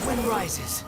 Wind rises.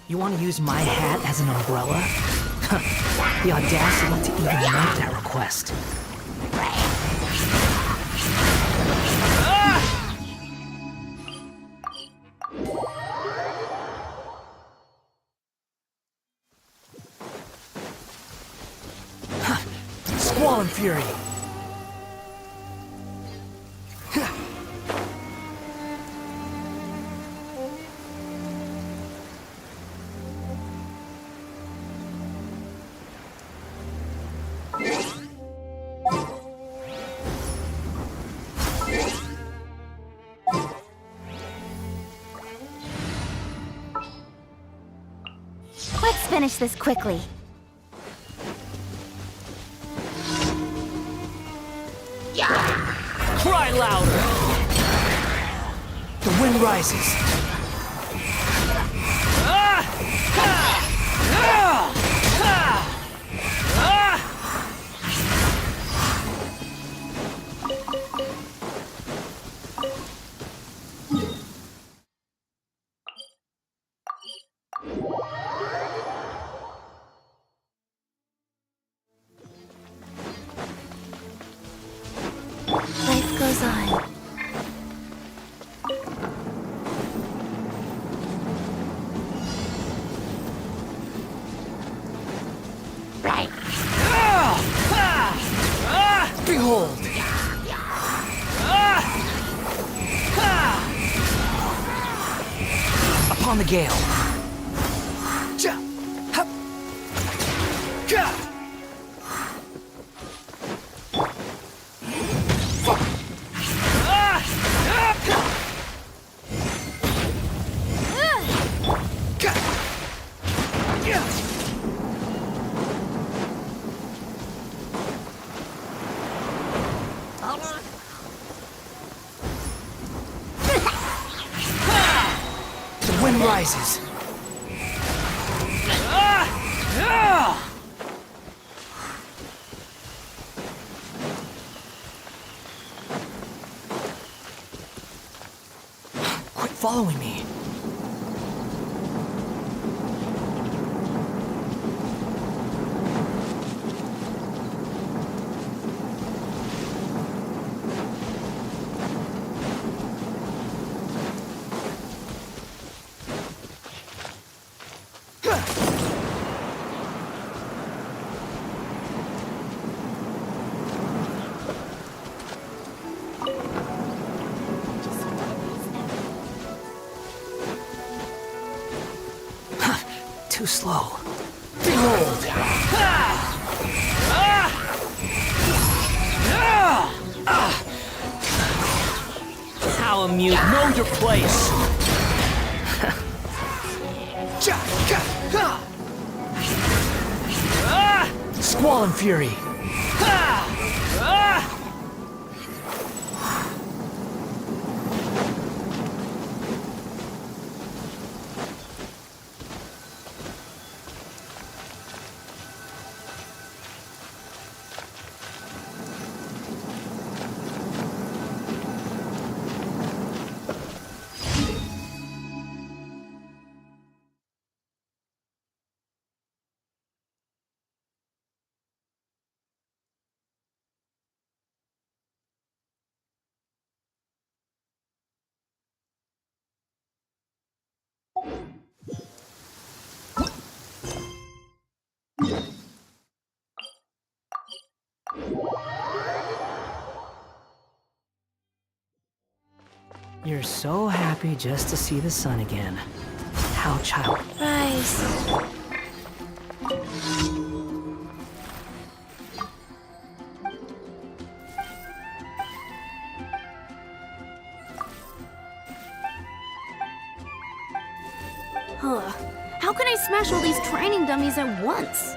You want to use my hat as an umbrella? The audacity to even make that request. Squall and fury. Let's finish this quickly. Cry louder! The wind rises. Life goes on. Behold! Upon the gale. Ja! Hup! Ja! The wind rises. Quit following me. Too slow. Behold! I'll amuse. Know your place. Squall and Fury. You're so happy just to see the sun again. How child. Rise. Huh. How can I smash all these training dummies at once?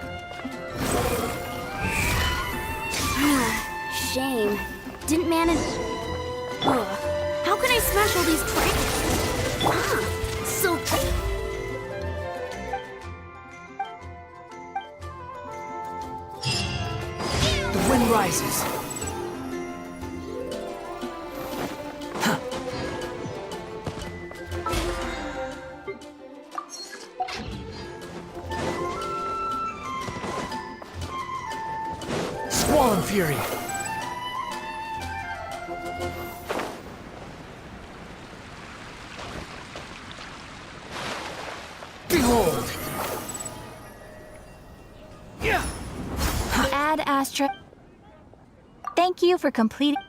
Shame. Didn't manage. Ugh. How can I smash all these so. The wind rises. Huh. Squall and Fury. Behold! Add asterisk. Thank you for completing.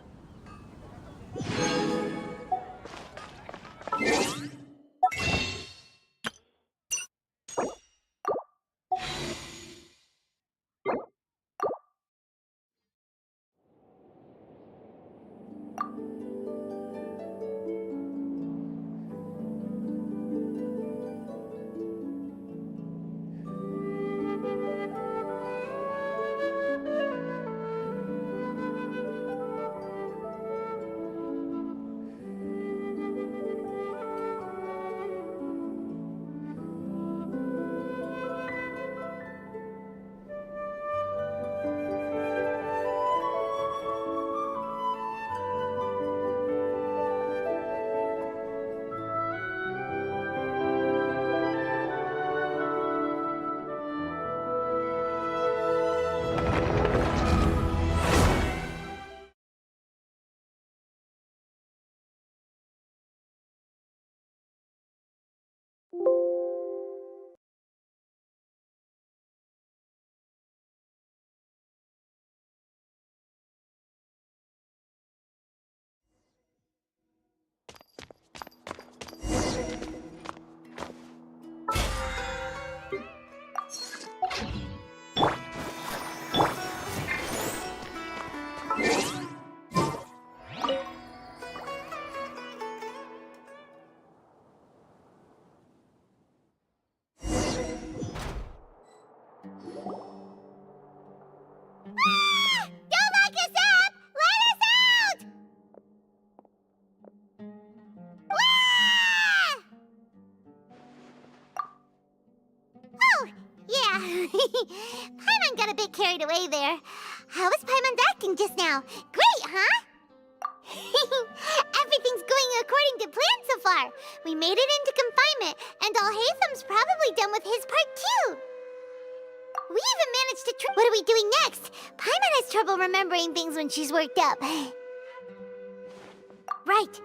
Don't lock us up! Let us out! Oh, yeah. Paimon got a bit carried away there. How was Paimon's acting just now? Great, huh? Everything's going according to plan so far. We made it into confinement, and Alhaitham's probably done with his part too. We even managed to what are we doing next? Paimon has trouble remembering things when she's worked up. Right.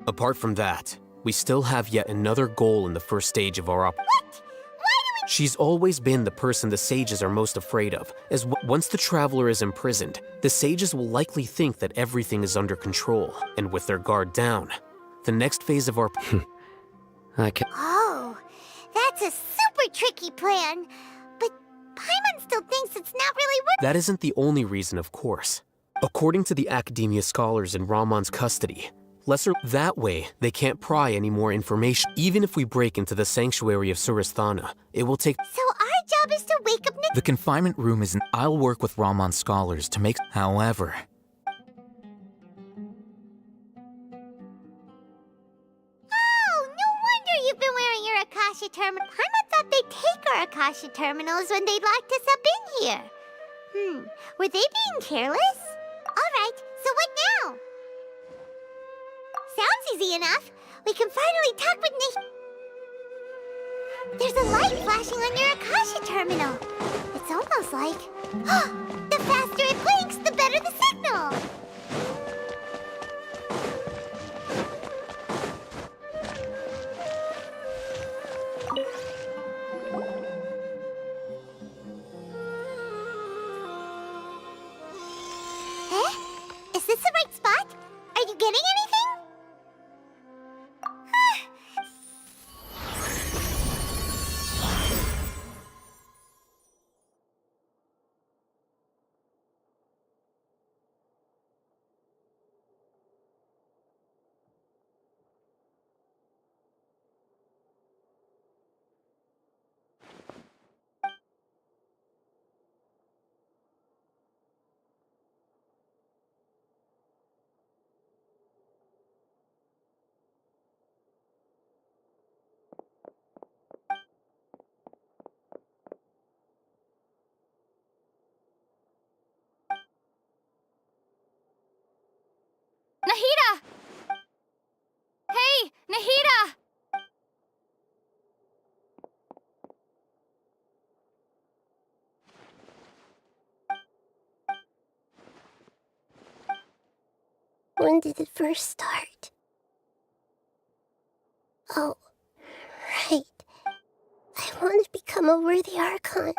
Apart from that, we still have yet another goal in the first stage of our What? Why do we... She's always been the person the sages are most afraid of, as once the traveler is imprisoned, the sages will likely think that everything is under control, and with their guard down, the next phase of our... Oh, that's a super tricky plan. But Paimon still thinks it's not really working. That isn't the only reason, of course. According to the academia scholars in Ramon's custody, that way, they can't pry any more information. Even if we break into the sanctuary of Surasthana, it will take— So our job is to wake up The confinement room isn't— I'll work with Ramon's scholars to make— However, Oh, no wonder you've been wearing your Akasha terminal. Paimon thought they'd take our Akasha terminals when they locked us up in here. Were they being careless? Alright, so what now? Sounds easy enough. We can finally talk with There's a light flashing on your Akasha terminal. It's almost like... the faster it blinks, the better the signal! Is this the right spot? Are you getting anything? Nahida! Hey, Nahida! When did it first start? Oh, right. I want to become a worthy Archon.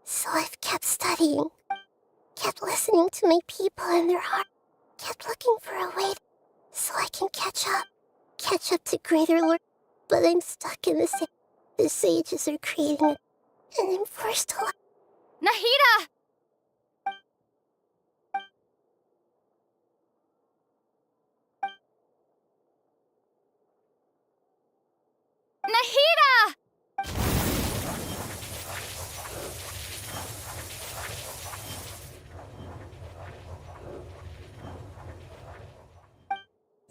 So I've kept studying, kept listening to my people and their heart, kept looking for a way so I can catch up to greater Lord. But I'm stuck in the sages are creating it, and I'm forced to Nahida! Nahida!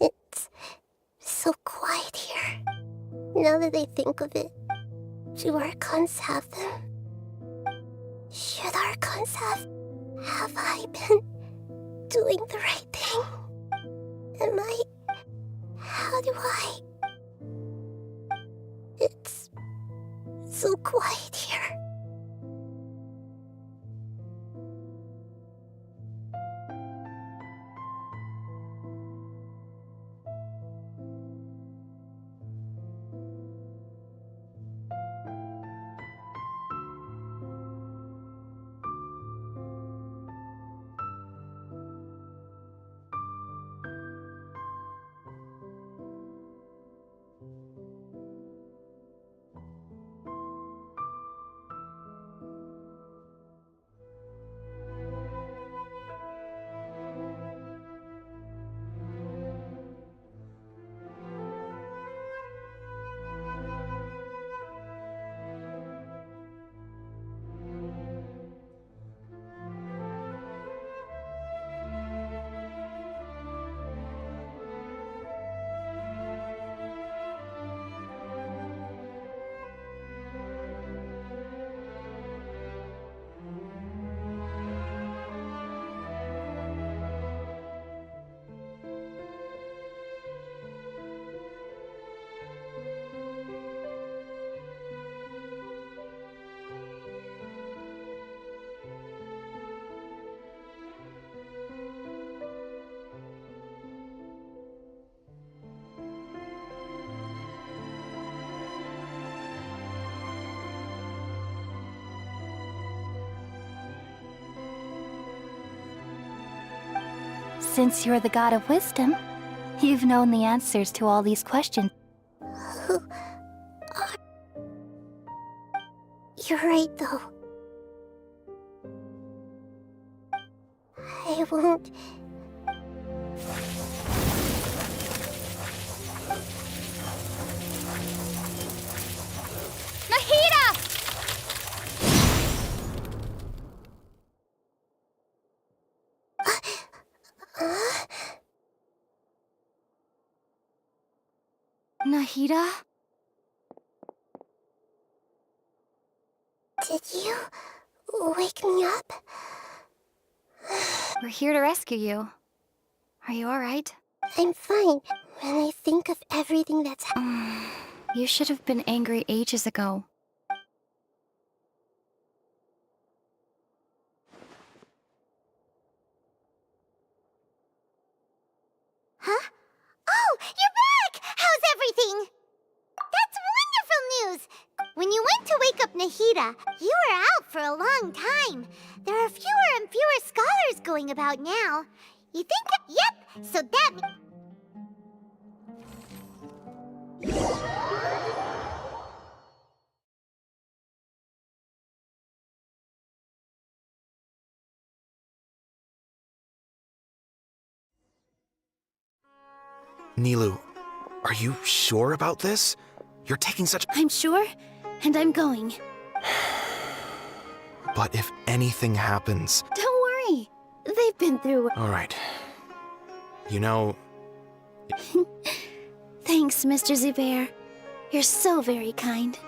It's so quiet here. Now that I think of it, do Archons have them? Should Archons have I been doing the right thing? Am I... How do I... It's so quiet here. Since you're the god of wisdom, you've known the answers to all these questions. You're right, though. I won't. Nahida! Nahida? Did you wake me up? We're here to rescue you. Are you alright? I'm fine. When I think of everything that's You should have been angry ages ago. Huh? Oh, you're back! How's everything? That's wonderful news! When you went to wake up Nahida, you were out for a long time. There are fewer and fewer scholars going about now. You think? Yep, so that... Nilu, are you sure about this? You're taking such... I'm sure, and I'm going. But if anything happens... Don't worry. They've been through... All right. You know... Thanks, Mr. Zubair. You're so very kind.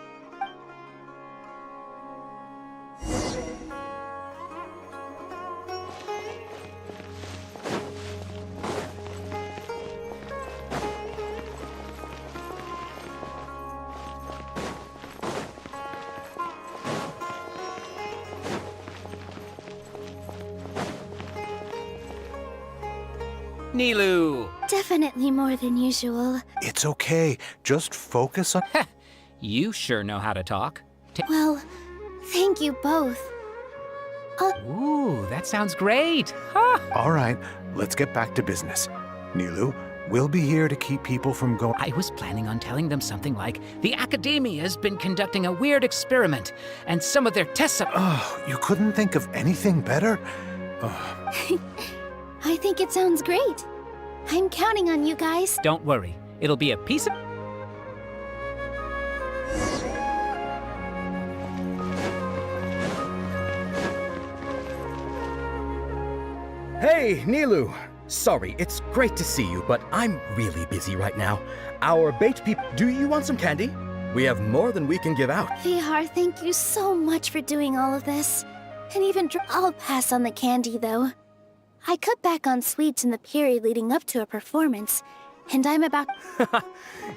Nilu! Definitely more than usual. It's okay. Just focus on... You sure know how to talk. Well, thank you both. Ooh, that sounds great. Ha! All right, let's get back to business. Nilu, we'll be here to keep people from going... I was planning on telling them something like, the Academia's been conducting a weird experiment, and some of their tests are... Oh, you couldn't think of anything better? I think it sounds great. I'm counting on you guys. Don't worry, it'll be a piece of... Hey, Nilu! Sorry, it's great to see you, but I'm really busy right now. Our bait people... Do you want some candy? We have more than we can give out. Vihar, thank you so much for doing all of this. And even I'll pass on the candy, though. I cut back on sweets in the period leading up to a performance, and I'm about...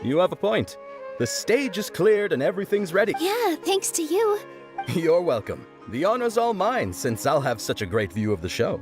You have a point. The stage is cleared and everything's ready. Yeah, thanks to you. You're welcome. The honor's all mine, since I'll have such a great view of the show.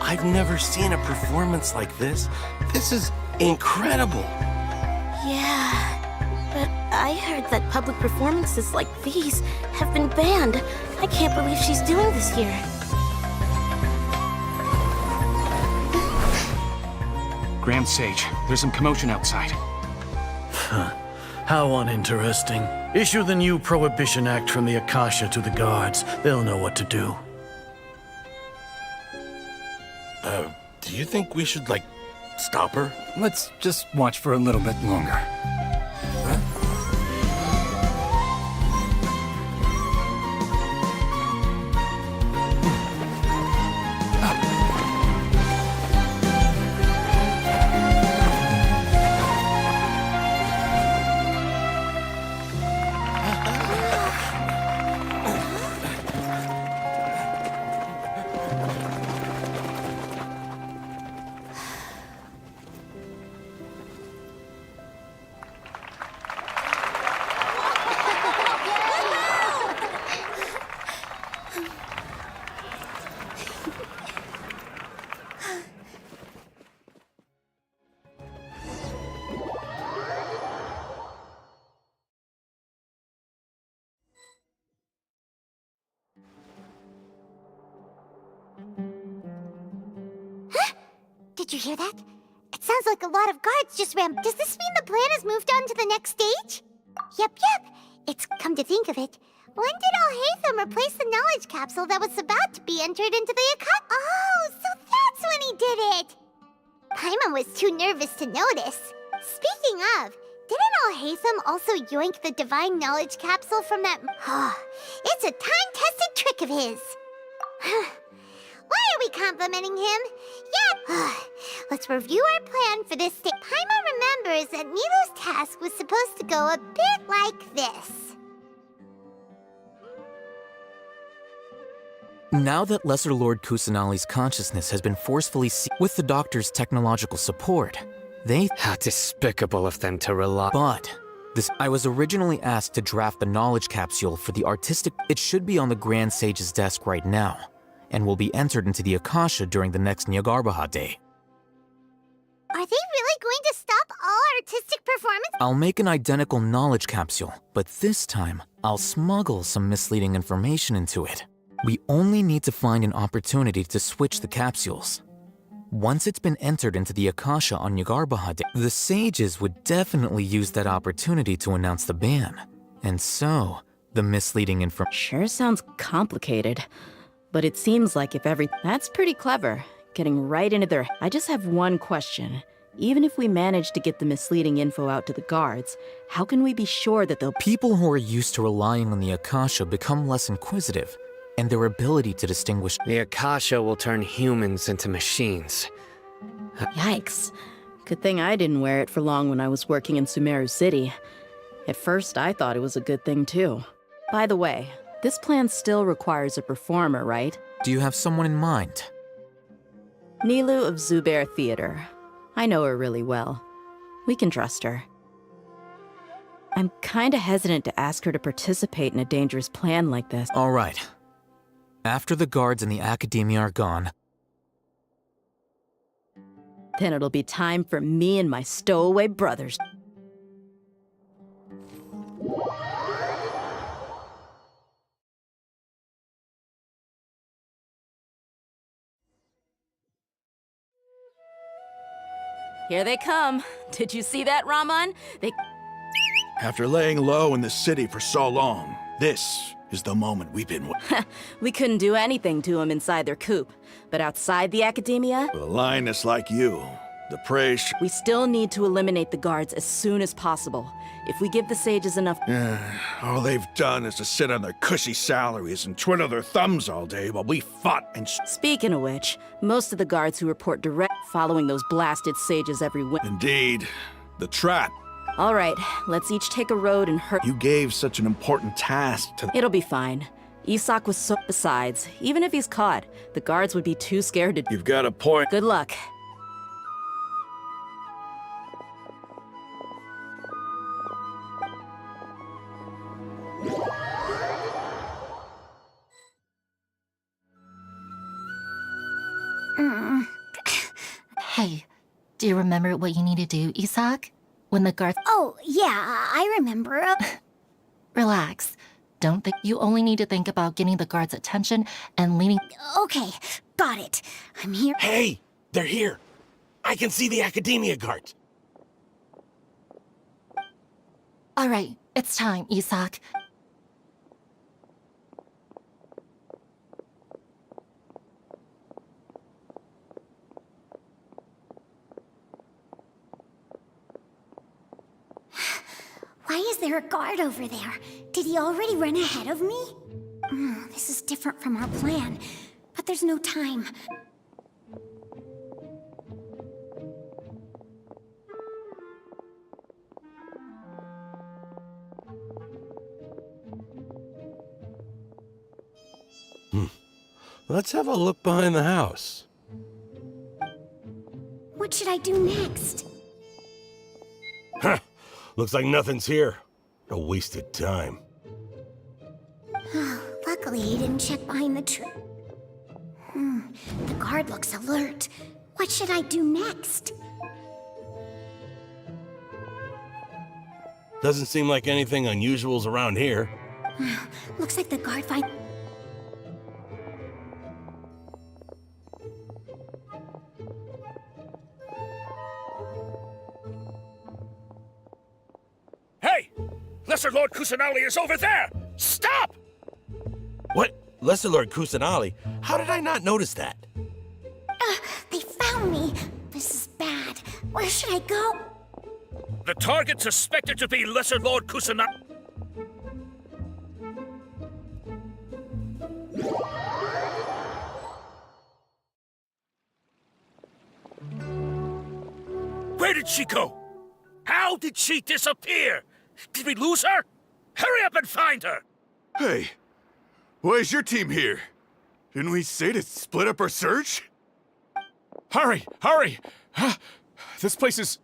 I've never seen a performance like this. This is incredible. Yeah, but I heard that public performances like these have been banned. I can't believe she's doing this here. Grand Sage, there's some commotion outside. How uninteresting. Issue the new Prohibition Act from the Akasha to the guards. They'll know what to do. Do you think we should, like, stop her? Let's just watch for a little bit longer. Did you hear that? It sounds like a lot of guards just ran. Does this mean the plan has moved on to the next stage? Yep. It's come to think of it. When did Alhaitham replace the knowledge capsule that was about to be entered into the account? Oh, so that's when he did it! Paimon was too nervous to notice. Speaking of, didn't Alhaitham also yoink the divine knowledge capsule from that? It's a time-tested trick of his. Why are we complimenting him? Yeah. Let's review our plan for this day. Paimon remembers that Nilou's task was supposed to go a bit like this. Now that Lesser Lord Kusanali's consciousness has been forcefully with the doctor's technological support, they— How despicable of them to rely— But I was originally asked to draft the knowledge capsule for the artistic— It should be on the Grand Sage's desk right now, and will be entered into the Akasha during the next Nyagarbahad day. Are they really going to stop all artistic performance? I'll make an identical knowledge capsule, but this time, I'll smuggle some misleading information into it. We only need to find an opportunity to switch the capsules. Once it's been entered into the Akasha on Nyagarbahad, the sages would definitely use that opportunity to announce the ban. And so, the misleading information— Sure sounds complicated, but it seems like if That's pretty clever, getting right into their— I just have one question. Even if we manage to get the misleading info out to the guards, how can we be sure that they'll— People who are used to relying on the Akasha become less inquisitive, and their ability to distinguish— The Akasha will turn humans into machines. Yikes. Good thing I didn't wear it for long when I was working in Sumeru City. At first, I thought it was a good thing too. By the way, this plan still requires a performer, right? Do you have someone in mind? Nilou of Zubair Theater. I know her really well. We can trust her. I'm kinda hesitant to ask her to participate in a dangerous plan like this. All right. After the guards and the academia are gone, then it'll be time for me and my stowaway brothers. Here they come. Did you see that, Raman? After laying low in the city for so long, this is the moment we've been waiting. We couldn't do anything to them inside their coop, but outside the academia, With a lioness like you, the prey we still need to eliminate the guards as soon as possible. If we give the sages enough— all they've done is to sit on their cushy salaries and twiddle their thumbs all day while we fought and— Speaking of which, most of the guards who report direct following those blasted sages every winter. Indeed. The trap. All right, let's each take a road and hurt— You gave such an important task to— It'll be fine. Isak was so— Besides, even if he's caught, the guards would be too scared to— You've got a point. Good luck. Hey, do you remember what you need to do, Isak? When the guards— Oh, yeah, I remember. Relax. Don't think— You only need to think about getting the guards' attention and leaning— Okay, got it. I'm here. Hey, they're here. I can see the academia guards. All right, it's time, Isak. Why is there a guard over there? Did he already run ahead of me? This is different from our plan, but there's no time. Let's have a look behind the house. What should I do next? Huh. Looks like nothing's here. A wasted time. Luckily, he didn't check behind the tree. The guard looks alert. What should I do next? Doesn't seem like anything unusual's around here. Looks like the guard find— Lesser Lord Kusanali is over there! Stop! What? Lesser Lord Kusanali? How did I not notice that? They found me. This is bad. Where should I go? The target suspected to be Lesser Lord Kusanali. Where did she go? How did she disappear? Did we lose her? Hurry up and find her! Hey, why is your team here? Didn't we say to split up our search? Hurry! Hurry! This place is...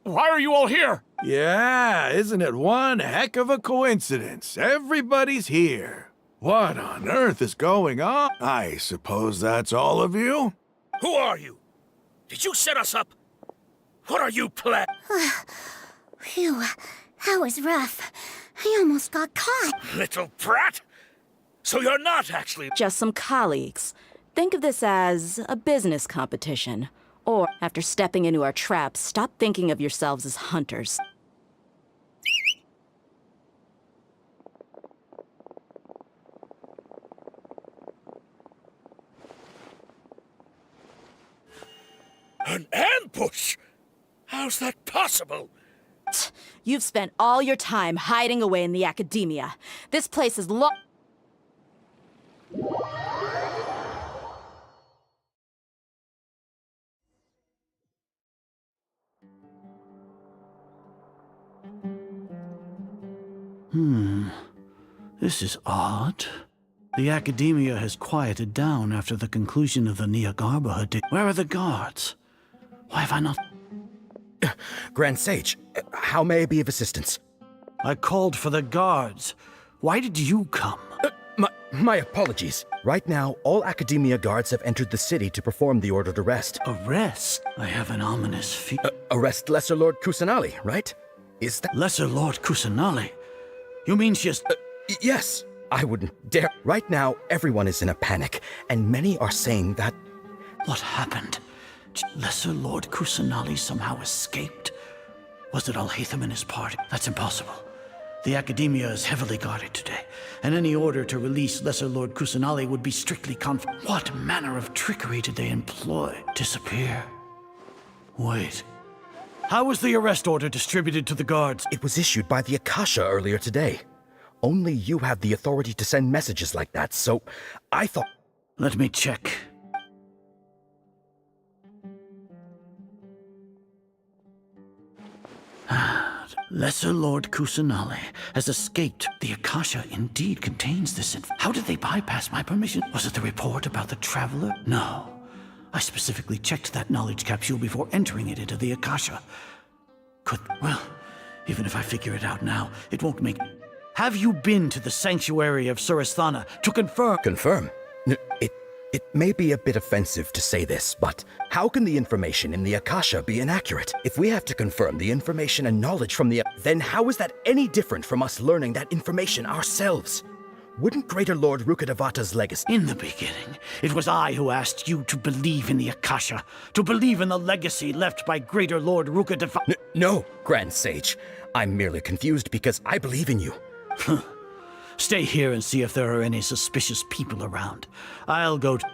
Why are you all here? Yeah, isn't it one heck of a coincidence? Everybody's here. What on earth is going on? I suppose that's all of you? Who are you? Did you set us up? What are you planning? Phew, that was rough. I almost got caught. Little brat! So you're not actually... Just some colleagues. Think of this as a business competition. Or, after stepping into our traps, stop thinking of yourselves as hunters. An ambush? How's that possible? You've spent all your time hiding away in the academia. This place is This is odd. The academia has quieted down after the conclusion of the Niagarba. Where are the guards? Why have I not... Grand Sage, how may I be of assistance? I called for the guards. Why did you come? My apologies. Right now, all Academia guards have entered the city to perform the ordered arrest. Arrest? I have an ominous feeling. Arrest Lesser Lord Kusanali, right? Is that... Lesser Lord Kusanali? You mean she's... Yes. I wouldn't dare. Right now, everyone is in a panic, and many are saying that... What happened? Lesser Lord Kusanali somehow escaped? Was it Alhaitham and his party? That's impossible. The Academia is heavily guarded today, and any order to release Lesser Lord Kusanali would be strictly What manner of trickery did they employ? Disappear? Wait. How was the arrest order distributed to the guards? It was issued by the Akasha earlier today. Only you have the authority to send messages like that, so I thought... Let me check. Lesser Lord Kusanali has escaped. The Akasha indeed contains this How did they bypass my permission? Was it the report about the traveler? No. I specifically checked that knowledge capsule before entering it into the Akasha. Well, even if I figure it out now, it won't make... Have you been to the sanctuary of Surasthana to confirm... Confirm? It may be a bit offensive to say this, but how can the information in the Akasha be inaccurate? If we have to confirm the information and knowledge from the... Then how is that any different from us learning that information ourselves? Wouldn't Greater Lord Rukkhadevata's legacy... In the beginning, it was I who asked you to believe in the Akasha, to believe in the legacy left by Greater Lord Rukkhadevata... No, Grand Sage. I'm merely confused because I believe in you. Stay here and see if there are any suspicious people around. I'll go to...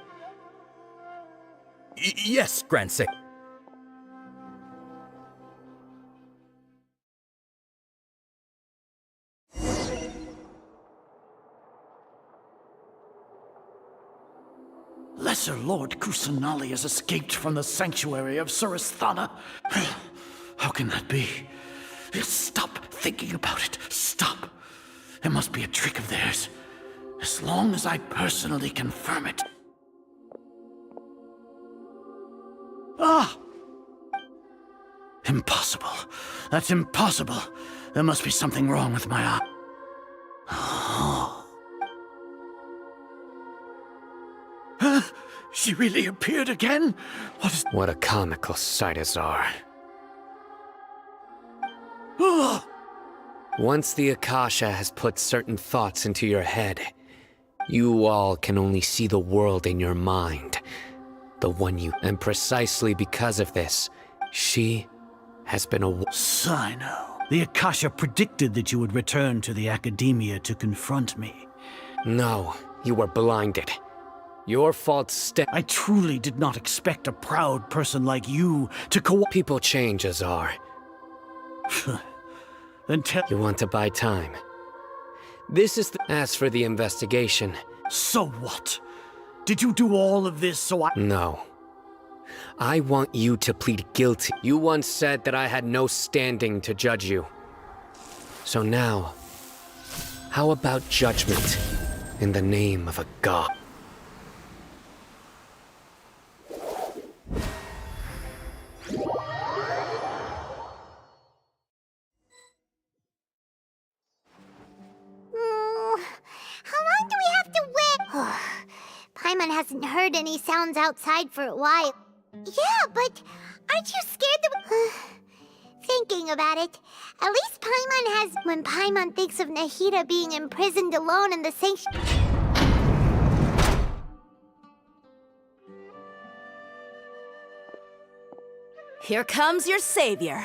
Yes, Grand Sage. Lesser Lord Kusanali has escaped from the sanctuary of Surasthana. How can that be? Stop thinking about it. Stop. It must be a trick of theirs. As long as I personally confirm it. Ah! Impossible. That's impossible. There must be something wrong with my eye. She really appeared again? What a comical sight is our. Once the Akasha has put certain thoughts into your head, you all can only see the world in your mind. The one you... And precisely because of this, she has been a... Sino. The Akasha predicted that you would return to the Academia to confront me. No, you were blinded. Your fault I truly did not expect a proud person like you to People change, Azar. Then tell— You want to buy time. This is As for the investigation... So what? Did you do all of this so I— No. I want you to plead guilty. You once said that I had no standing to judge you. So now, how about judgment in the name of a god? How long do we have to wait? Paimon hasn't heard any sounds outside for a while. Yeah, but aren't you scared that... Thinking about it, at least Paimon has... When Paimon thinks of Nahida being imprisoned alone in the sanctuary... Here comes your savior.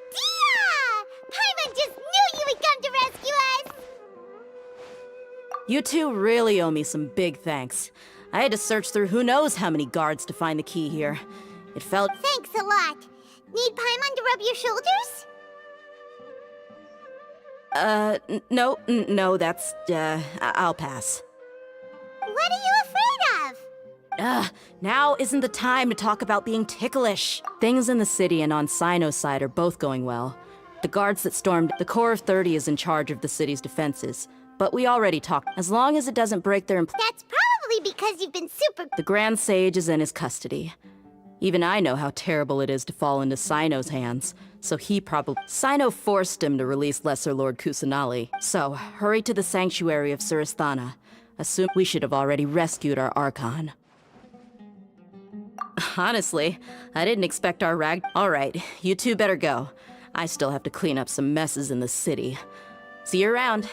Dia! Paimon just knew you would come to rescue us! You two really owe me some big thanks. I had to search through who knows how many guards to find the key here. It felt— Thanks a lot. Need Paimon to rub your shoulders? no, that's, I'll pass. What are you afraid of? Now isn't the time to talk about being ticklish. Things in the city and on Sino's side are both going well. The guards that stormed— The Corps of 30 is in charge of the city's defenses, but we already talked. As long as it doesn't break their— That's probably because you've been super— The Grand Sage is in his custody. Even I know how terrible it is to fall into Sino's hands, so he probably— Sino forced him to release Lesser Lord Kusanali, so hurry to the sanctuary of Surasthana. Assume we should have already rescued our Archon. Honestly, I didn't expect our rag— Alright, you two better go. I still have to clean up some messes in the city. See you around.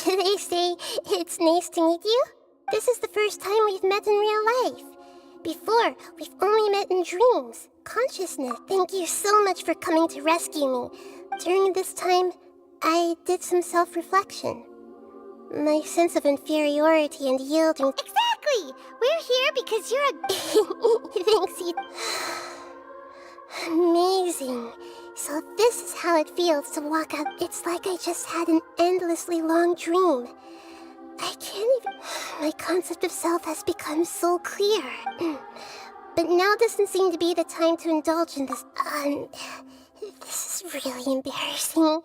They say it's nice to meet you. This is the first time we've met in real life. Before, we've only met in dreams. Consciousness. Thank you so much for coming to rescue me. During this time, I did some self-reflection. My sense of inferiority and yielding... Exactly! We're here because you're a... Thanks, you... Amazing. So this is how it feels to walk out. It's like I just had an endlessly long dream. I can't even... My concept of self has become so clear. But now doesn't seem to be the time to indulge in this. This is really embarrassing.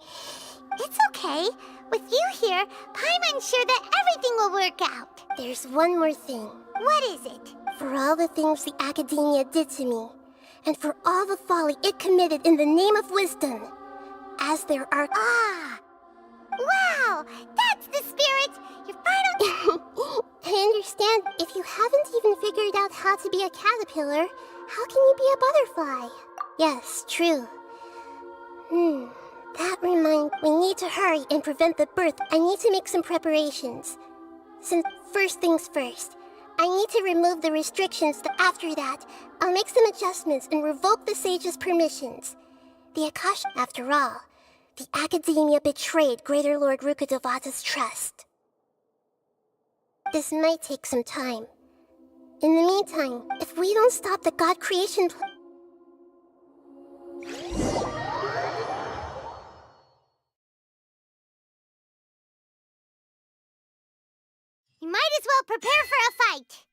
It's okay. With you here, Paimon's sure that everything will work out. There's one more thing. What is it? For all the things the Academia did to me, and for all the folly it committed in the name of wisdom, as there are... Ah! Wow! That's the spirit! Your final... I understand. If you haven't even figured out how to be a caterpillar, how can you be a butterfly? Yes, true. That reminds... We need to hurry and prevent the birth. I need to make some preparations. Since first things first, I need to remove the restrictions. After that, I'll make some adjustments and revoke the sage's permissions. The Akasha, after all, the Academia betrayed Greater Lord Rukkhadevata's trust. This might take some time. In the meantime, if we don't stop the God creation you might as well prepare for a fight.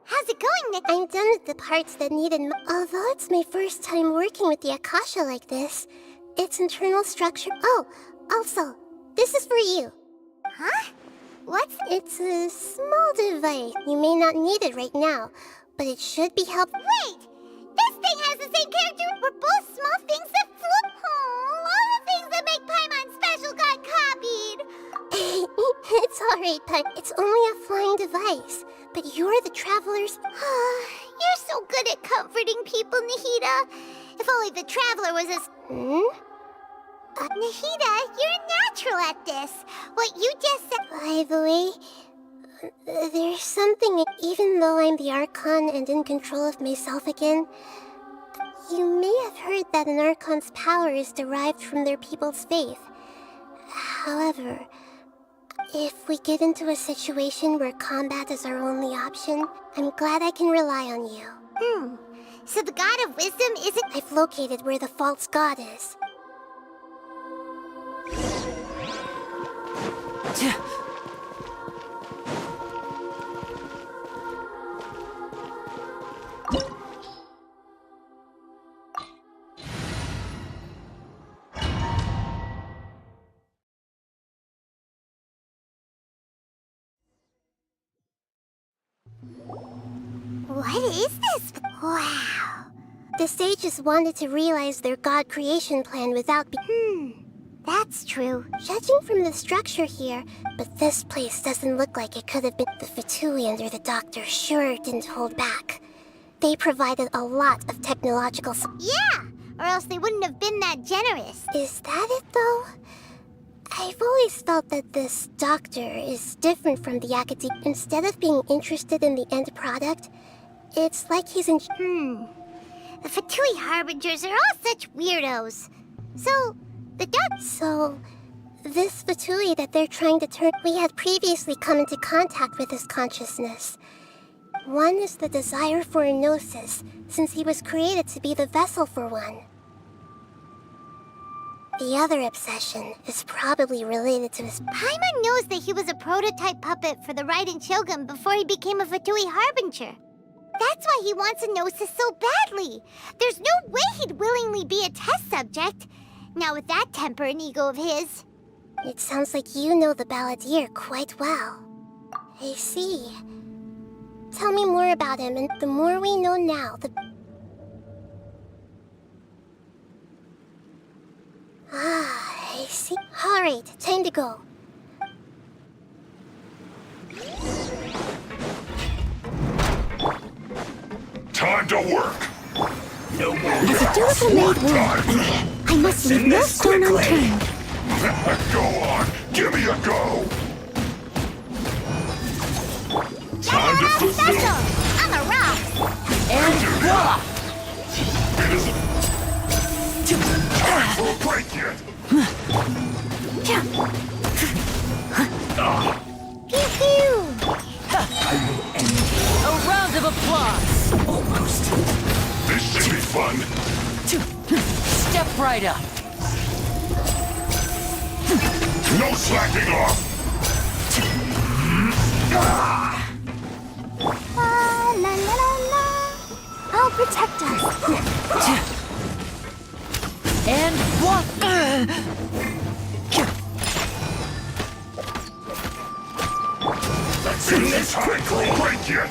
How's it going, Nick? I'm done with the parts that needed although it's my first time working with the Akasha like this, its internal structure— Oh, also, this is for you. Huh? What's— It's a small device. You may not need it right now, but it should be helpful. Wait! This thing has the same character! We're both small things that flew— Oh, all the things that make Paimon special got copied! It's alright, Paimon. It's only a flying device. But you're the travelers. You're so good at comforting people, Nahida. If only the traveler was as— Nahida, you're a natural at this. What you just said— By the way, there's something— Even though I'm the Archon and in control of myself again, you may have heard that an Archon's power is derived from their people's faith. However, if we get into a situation where combat is our only option, I'm glad I can rely on you. So the God of Wisdom isn't— I've located where the false god is. What is this? Wow. The sages wanted to realize their god creation plan without that's true. Judging from the structure here, but this place doesn't look like it could have been— The Fatui under the Doctor sure didn't hold back. They provided a lot of technological— Yeah! Or else they wouldn't have been that generous. Is that it, though? I've always felt that this Doctor is different from the Academy. Instead of being interested in the end product, it's like he's in— The Fatui Harbingers are all such weirdos. So, this Fatui that they're trying to turn— We had previously come into contact with his consciousness. One is the desire for a gnosis, since he was created to be the vessel for one. The other obsession is probably related to his— Paimon knows that he was a prototype puppet for the Raiden Shogun before he became a Fatui Harbinger. That's why he wants a gnosis so badly. There's no way he'd willingly be a test subject. Now with that temper and ego of his. It sounds like you know the Balladeer quite well. I see. Tell me more about him, and the more we know now, the— I see. Alright, time to go. Time to work! No more As a durable made world, I must leave no stone unturned. Go on! Give me a go! Time to fulfill! I'm a rock! And voila! It isn't time for a break yet! Pew pew! I will end you. A round of applause! Almost. This should be fun! Step right up. No slacking off! La la la la. protect us. And what? Let's end this quickly! Break it!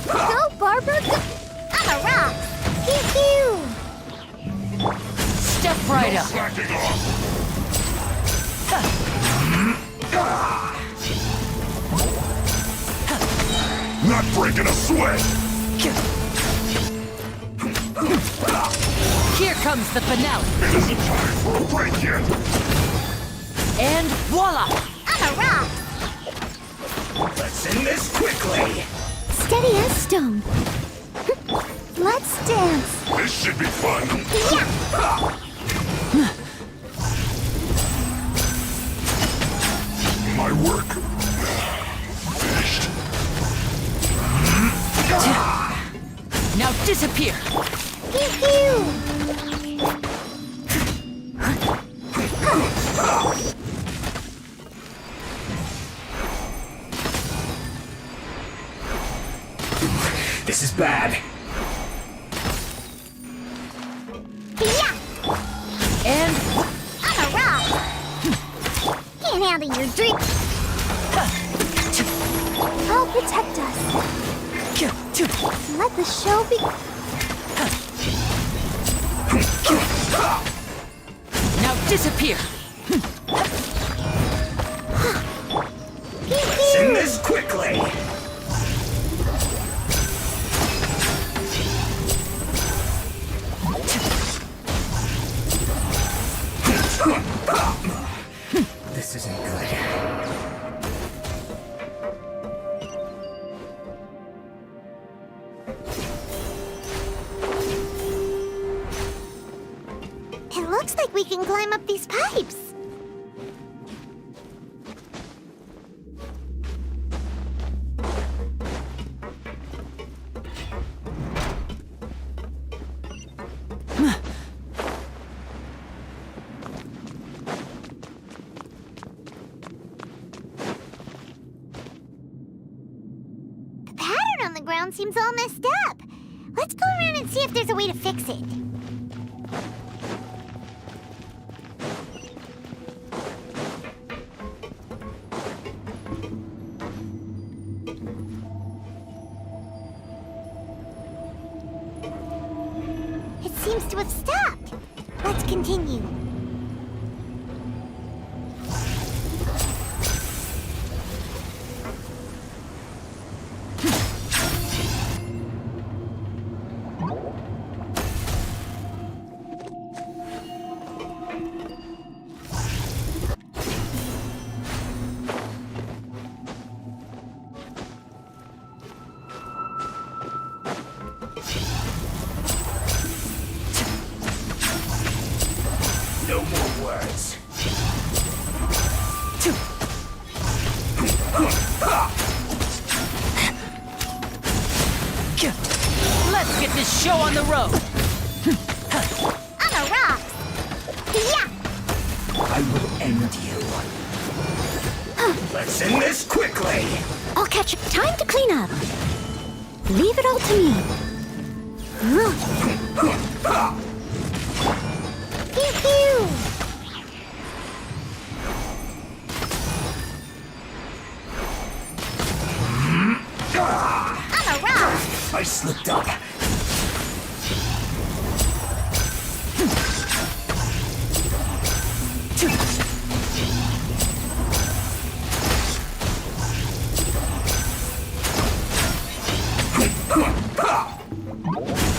Go, Barbara, go! I'm a rock! Pew pew! Step right up. Slacking off! Not breaking a sweat! Here comes the finale. It isn't time for a break yet! And voila! I'm a rock! Let's end this quickly! Steady as stone. Let's dance. This should be fun! My work finished. Now disappear. Pew pew! This is bad. And I'm a rock! Can't handle your drink! I'll protect us. Let the show be. now disappear. Let's end this quickly. This isn't good. It looks like we can climb up these pipes. The pattern on the ground seems all messed up. Let's go around and see if there's a way to fix it. It seems to have stopped. Let's continue. No more words. Let's get this show on the road. I'm a rock! Yeah! I will end you. Let's end this quickly. I'll catch up. Time to clean up. Leave it all to me. Pew pew! I'm a rock! I slipped up.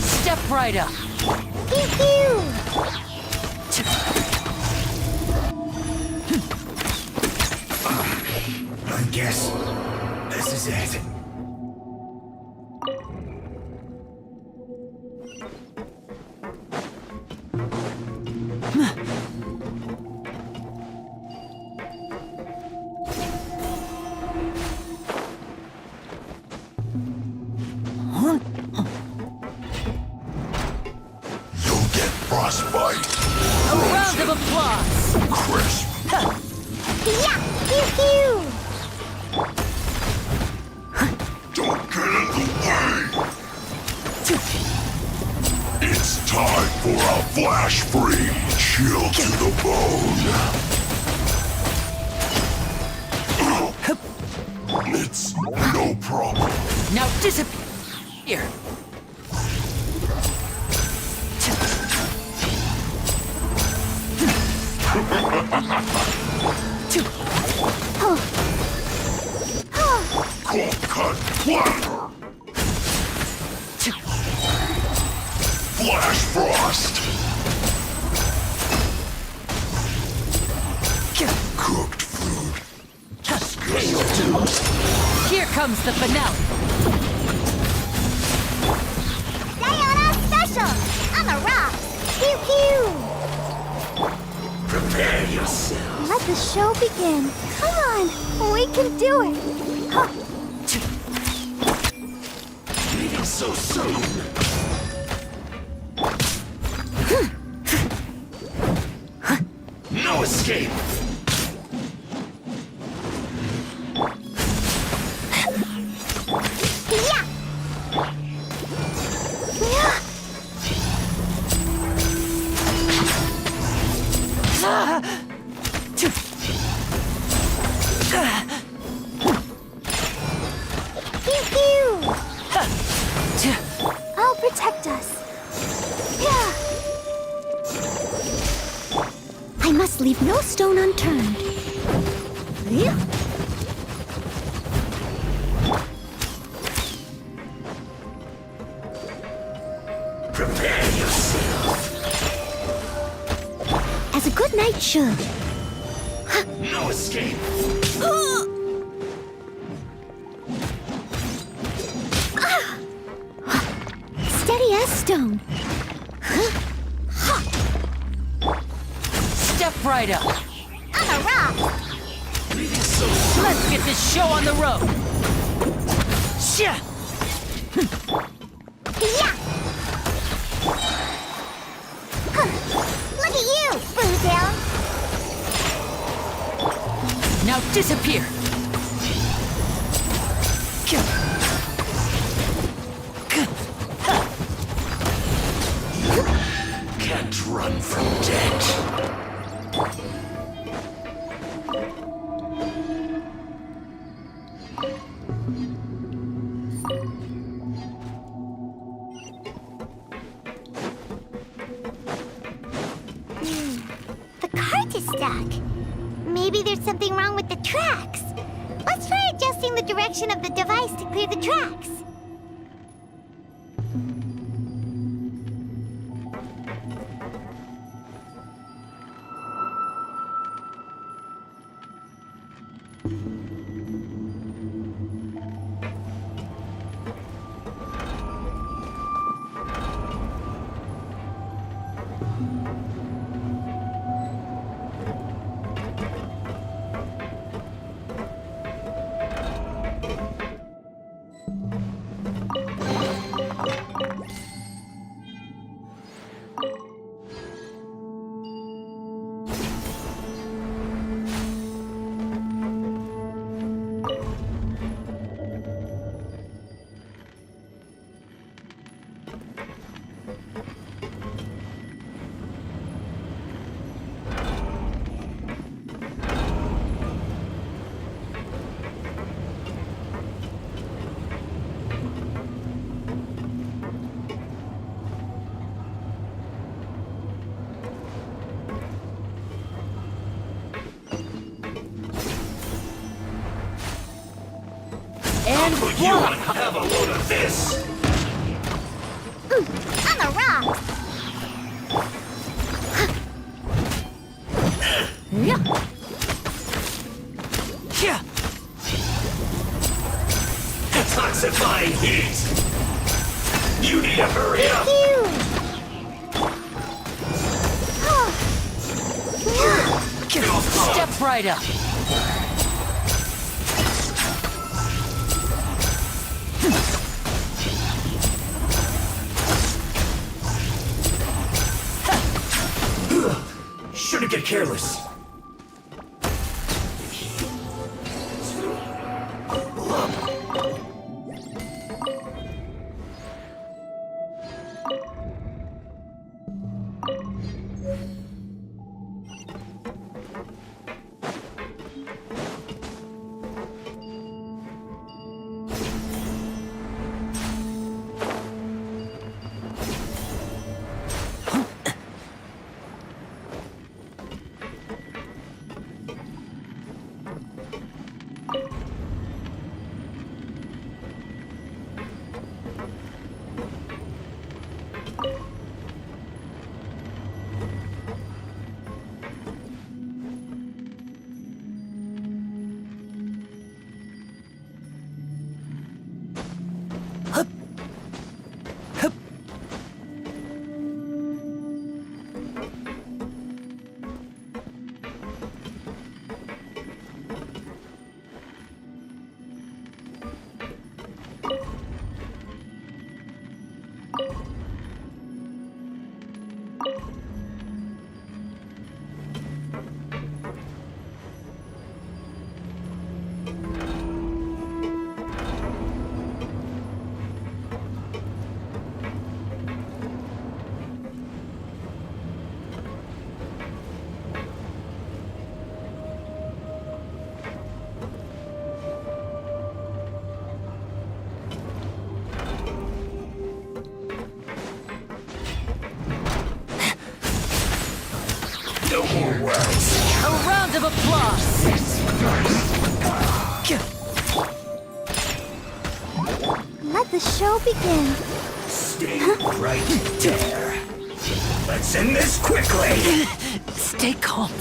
Step right up. Pew pew! I guess this is it. You'll get frostbite. A round of applause. Crisp. Yeah! Pew pew! Flash free, chill to the bone. It's no problem. Now disappear. Cold cut platter. Flash frost. Cooked food. Here comes the finale. Diana Special! I'm a rock! Pew pew! Prepare yourself. Let the show begin. Come on! We can do it! Huh. Leaving so soon. No escape. Yeah! Yeah! Pew pew! I'll protect us. Yeah! I must leave no stone unturned. Yeah. Prepare yourself. As a good knight should. No escape. Steady as stone. Step right up. I'm a rock. Let's get this show on the road. Shia! Yeah. Huh. Look at you, Boozle. Now disappear. Can't run from death. The cart is stuck. Maybe there's something wrong with the tracks. Let's try adjusting the direction of the device to clear the tracks. And You want to have a load of this? I'm a rock. Yeah. Detoxifying heat. You need to hurry up. Step right up. Shouldn't get careless. of applause! Let the show begin. Stay right there. Let's end this quickly. Stay calm,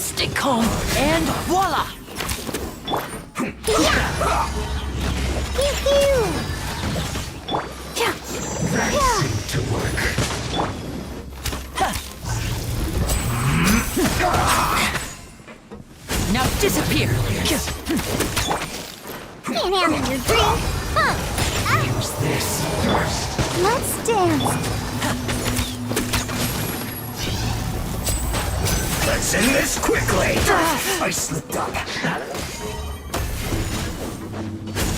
and voila! Pew pew! That seemed to work. Now disappear! Can't handle your drink. Huh? Use this first. Let's dance. Let's end this quickly. I slipped up.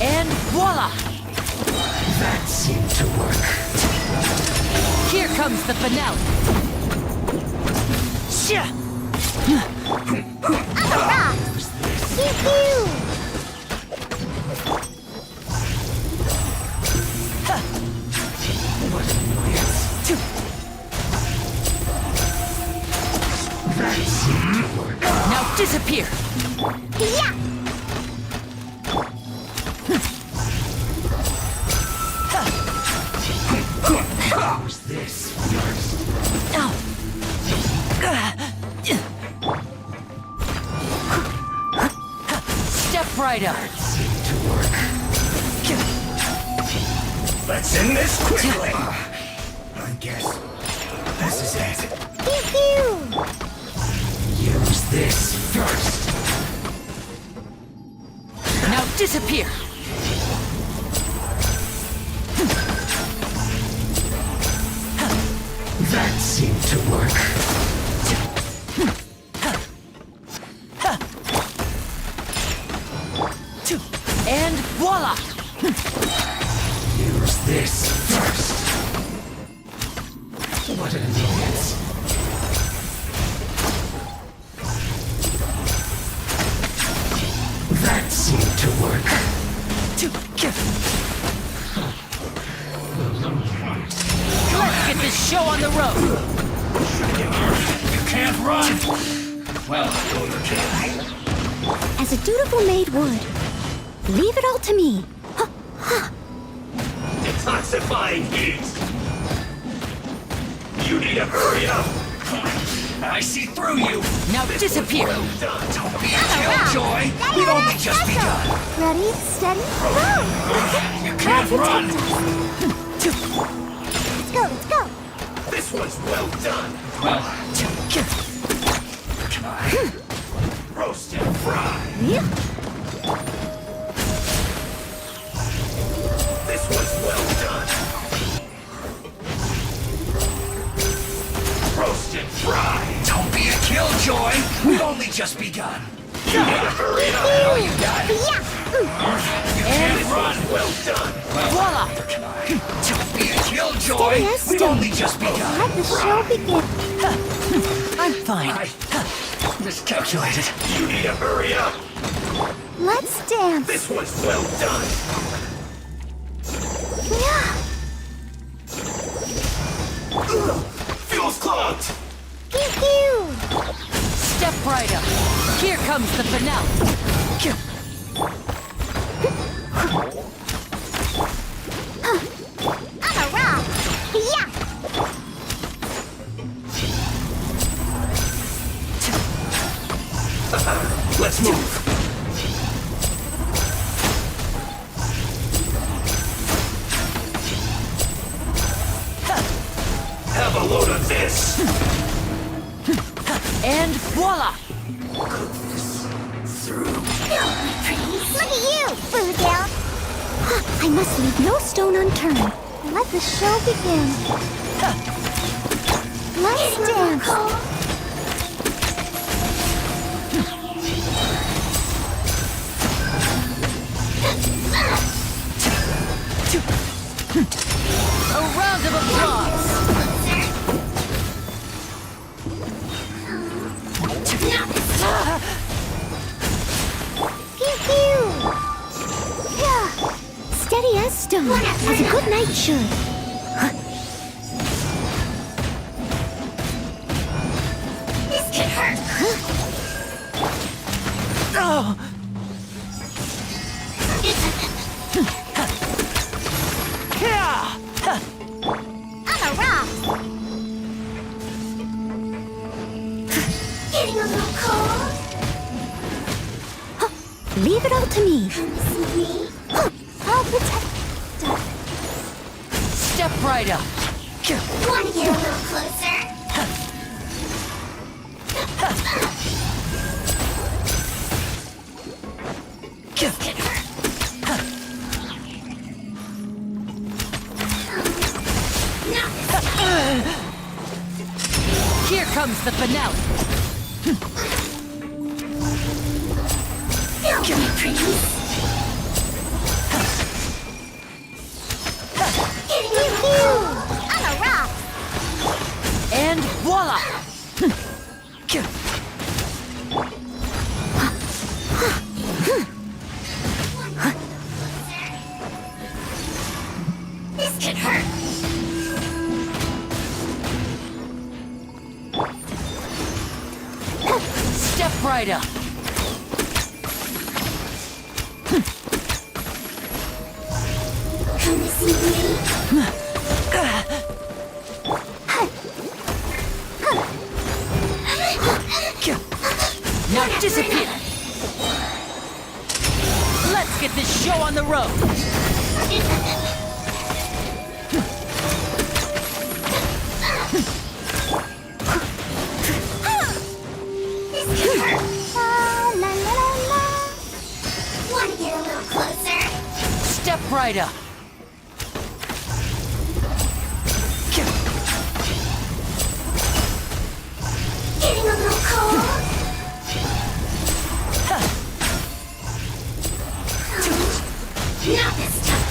And voila! That seemed to work. Here comes the finale! Shia! Ah! Pew pew! What annoyance. That seemed to work. Now disappear! Yeah! Use this first. Ow! Step right up! That seemed to work. Let's end this quickly. I guess this is it. Pew pew! Use this first. Now disappear! That seemed to work. And voila! Use this first. What an annoyance. That seemed to work. Let's get this show on the road! You can't run! Well, go to jail. As a dutiful maid would. Leave it all to me. Detoxifying heat! You need to hurry up! I see through you! Now disappear! Well done! Don't be a killjoy! We've only just begun! Ready, steady, go! You can't run! Let's go! This was well done! Well, can I? Roast and fry! This was well done! Roast and fry! Don't be a killjoy! We've only just begun! You gotta hurry up! Oh, you got it! Yeah! You can't run! Well done! Voila! Can I? Don't be a killjoy! Steady as We've stone. only just begun! Let the show begin. I'm fine. I miscalculated. You need to hurry up! Let's dance. This was well done! Yeah. Fuel's clogged! Pew pew! Step right up! Here comes the finale! On a rock! Yeah! Let's move! Have a load of this! And voila! Through. Look at you, Foodale! I must leave no stone unturned. Let the show begin. Let's dance. A round of applause! Pew pew! Yeah. Steady as stone, as a good knight should. This could hurt! On a rock! Getting a little cold? Leave it all to me. I'll protect. Step right up. Want to get a little closer? Here comes the finale. Give me trees. On a rock. And voila! This could hurt. Step right up. Come to see me. Now disappear. Let's get this show on the road. This could hurt. La la la la. Want to get a little closer? Step right up. Getting a little cold? Not this time.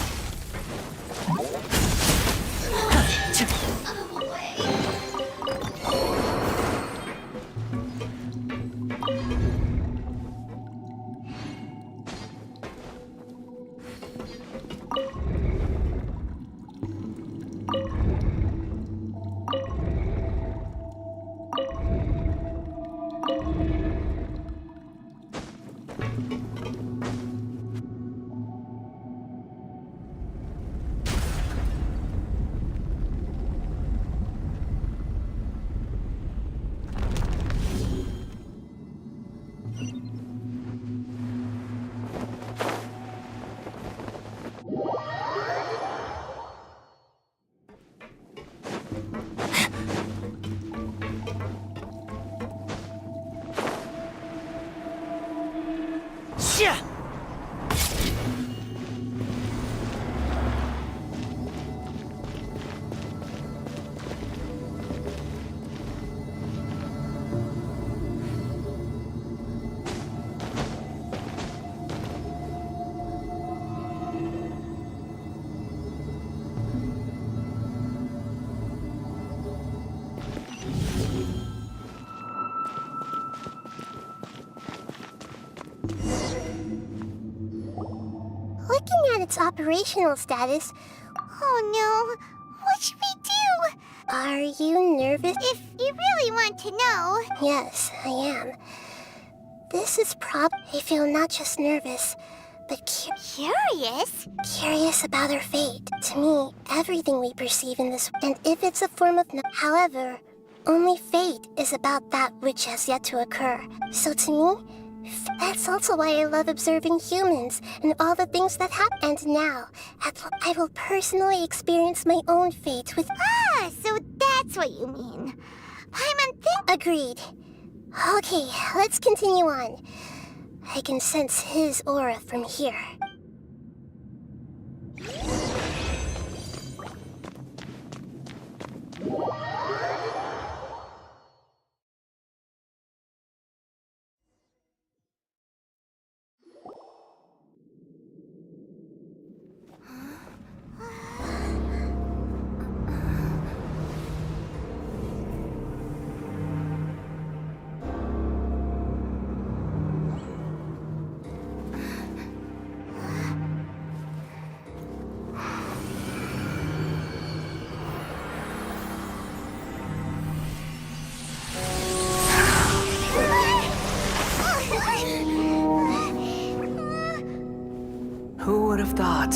Looking at its operational status, oh no, what should we do? Are you nervous? If you really want to know. Yes, I am. This is I feel not just nervous, but curious? Curious about our fate. To me, everything we perceive in this, and if it's a form of however, only fate is about that which has yet to occur. So to me, that's also why I love observing humans and all the things that happen. And now, I will personally experience my own fate with... Ah, so that's what you mean. Agreed. Okay, let's continue on. I can sense his aura from here. Who would have thought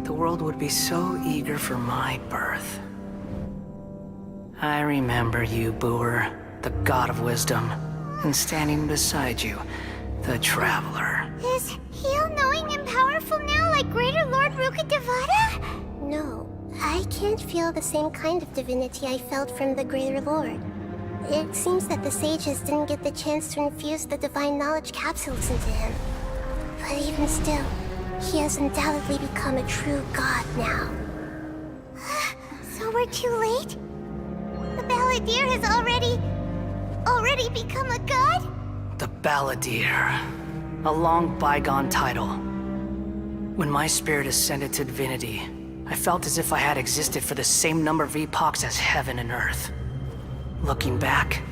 the world would be so eager for my birth? I remember you, Booer, the god of wisdom, and standing beside you, the traveler. Is he all-knowing and powerful now, like Greater Lord Rukkhadevata? No, I can't feel the same kind of divinity I felt from the Greater Lord. It seems that the sages didn't get the chance to infuse the divine knowledge capsules into him. But even still, he has undoubtedly become a true god now. So we're too late? The Balladeer has already become a god? The Balladeer. A long bygone title. When my spirit ascended to divinity, I felt as if I had existed for the same number of epochs as heaven and earth. Looking back,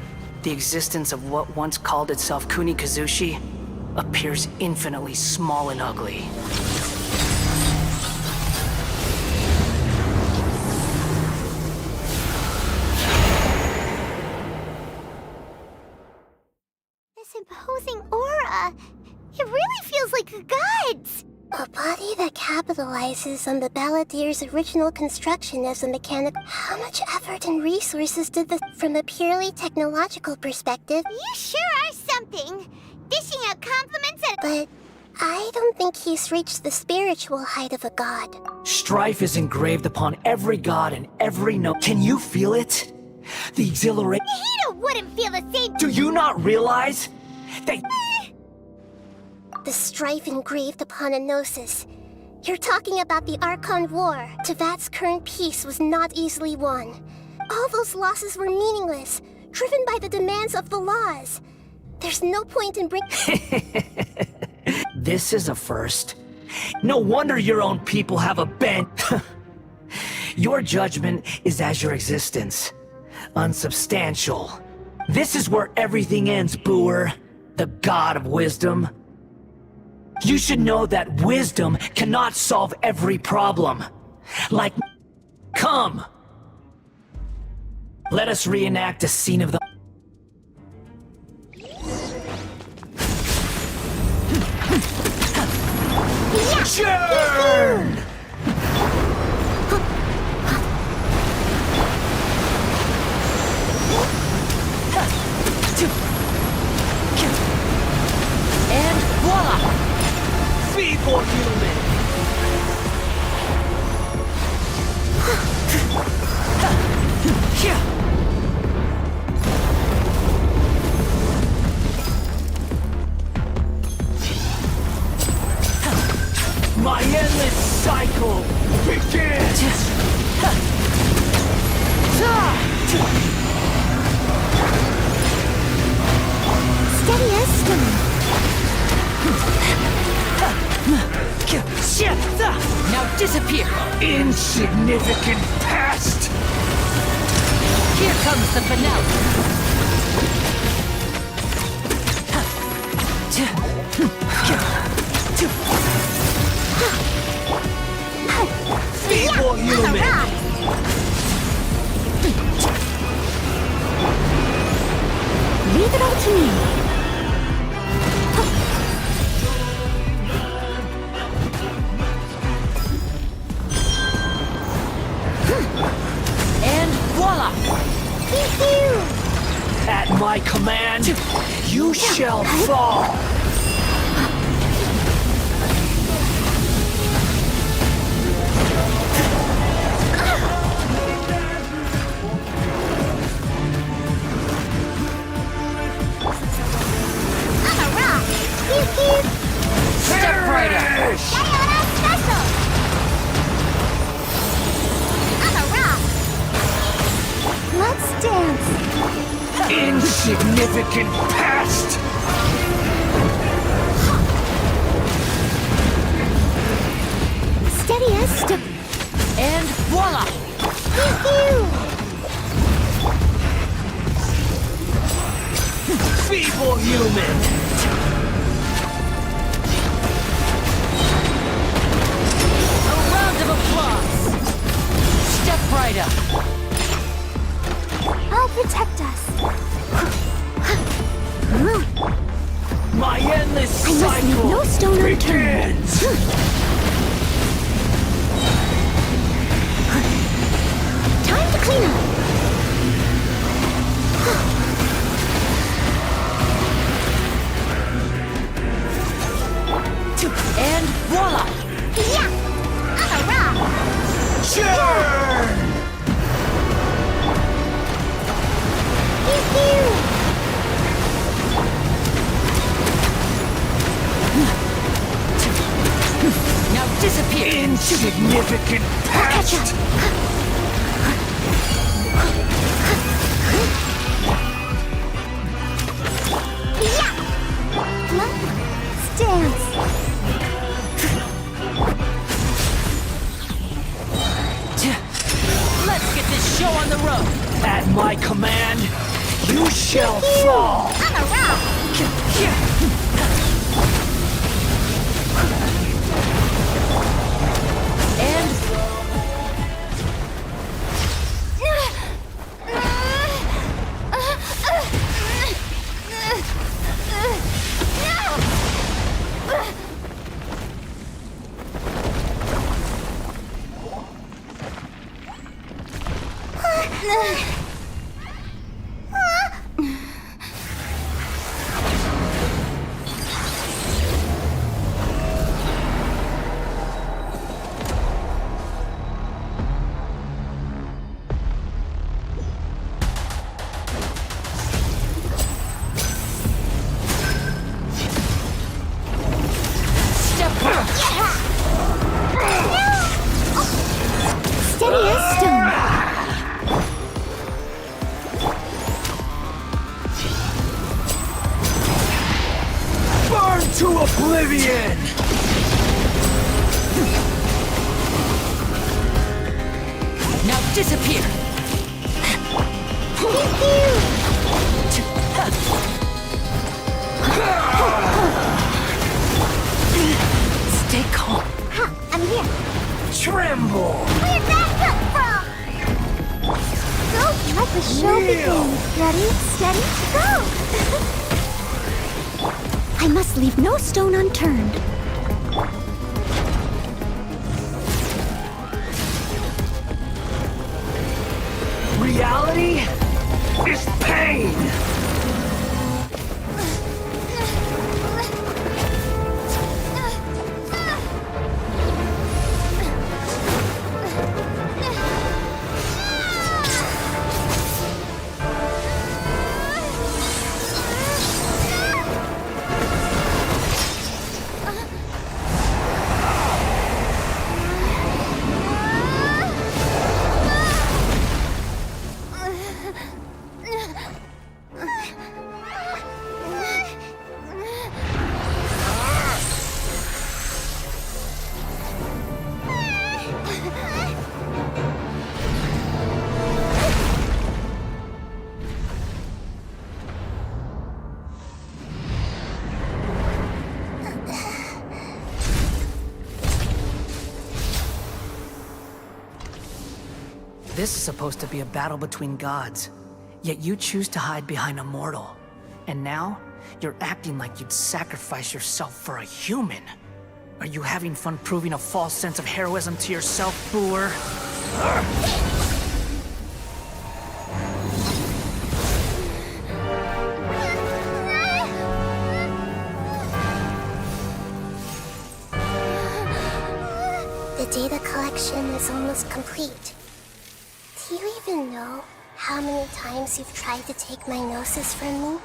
the existence of what once called itself Kunikazushi appears infinitely small and ugly. This imposing aura, it really feels like the gods! A body that capitalizes on the Balladeer's original construction as a mechanic. How much effort and resources did this from a purely technological perspective? You sure are something! Dishing out compliments at— But I don't think he's reached the spiritual height of a god. Strife is engraved upon every god and every note. Can you feel it? The exhilaration. Nahida wouldn't feel the same— Do you not realize that— The strife engraved upon a gnosis. You're talking about the Archon War. Tevat's current peace was not easily won. All those losses were meaningless, driven by the demands of the laws. There's no point in This is a first. No wonder your own people have a bent. Your judgment is as your existence. Unsubstantial. This is where everything ends, Booer. The god of wisdom. You should know that wisdom cannot solve every problem. Like, come! Let us reenact a scene of the— Churn! And voila! Feeble human! My endless cycle begins! Steady as stone. Now disappear! Insignificant past! Here comes the finale! Feeble human! Leave it all to me. And voila! At my command, you shall fall! Step right up! Sayonara special! I'm a rock! Let's dance. Insignificant past! Steady as stone. And voila! Feeble human! A round of applause! Step right up! I'll protect us. My endless I must leave cycle no stone unturned. begins! And voila! Yeah! I'm a rock! Sure! Now disappear! Insignificant pest! Let's dance! Let's get this show on the road! At my command, you shall fall! I'm a rock! Steady as stone. Burn to oblivion! Now disappear! Stay calm. I'm here. Tremble! Where'd that come from? So let the show begin. Ready, steady, go! I must leave no stone unturned. Reality is pain! This is supposed to be a battle between gods, yet you choose to hide behind a mortal. And now, you're acting like you'd sacrifice yourself for a human. Are you having fun proving a false sense of heroism to yourself, Booer? The data collection is almost complete. Do you even know how many times you've tried to take my gnosis from me?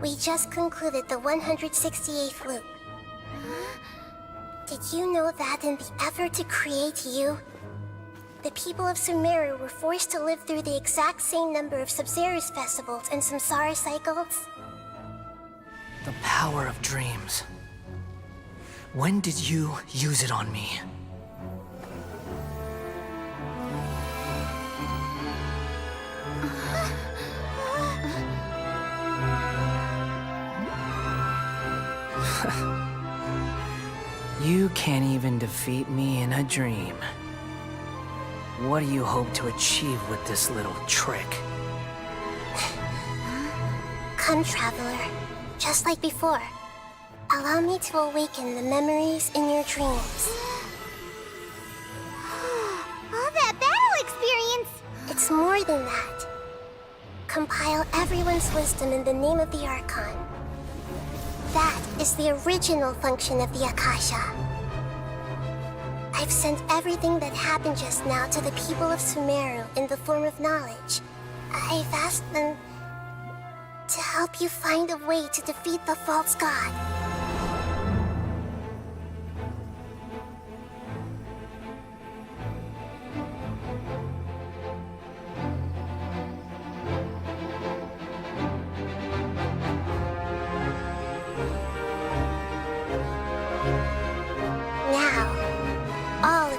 We just concluded the 168th loop. Did you know that in the effort to create you, the people of Sumeru were forced to live through the exact same number of Sub-Zerus festivals and Samsara cycles? The power of dreams. When did you use it on me? You can't even defeat me in a dream. What do you hope to achieve with this little trick? Come, Traveler. Just like before. Allow me to awaken the memories in your dreams. All that battle experience! It's more than that. Compile everyone's wisdom in the name of the Archon. That is the original function of the Akasha. I've sent everything that happened just now to the people of Sumeru in the form of knowledge. I've asked them to help you find a way to defeat the false god.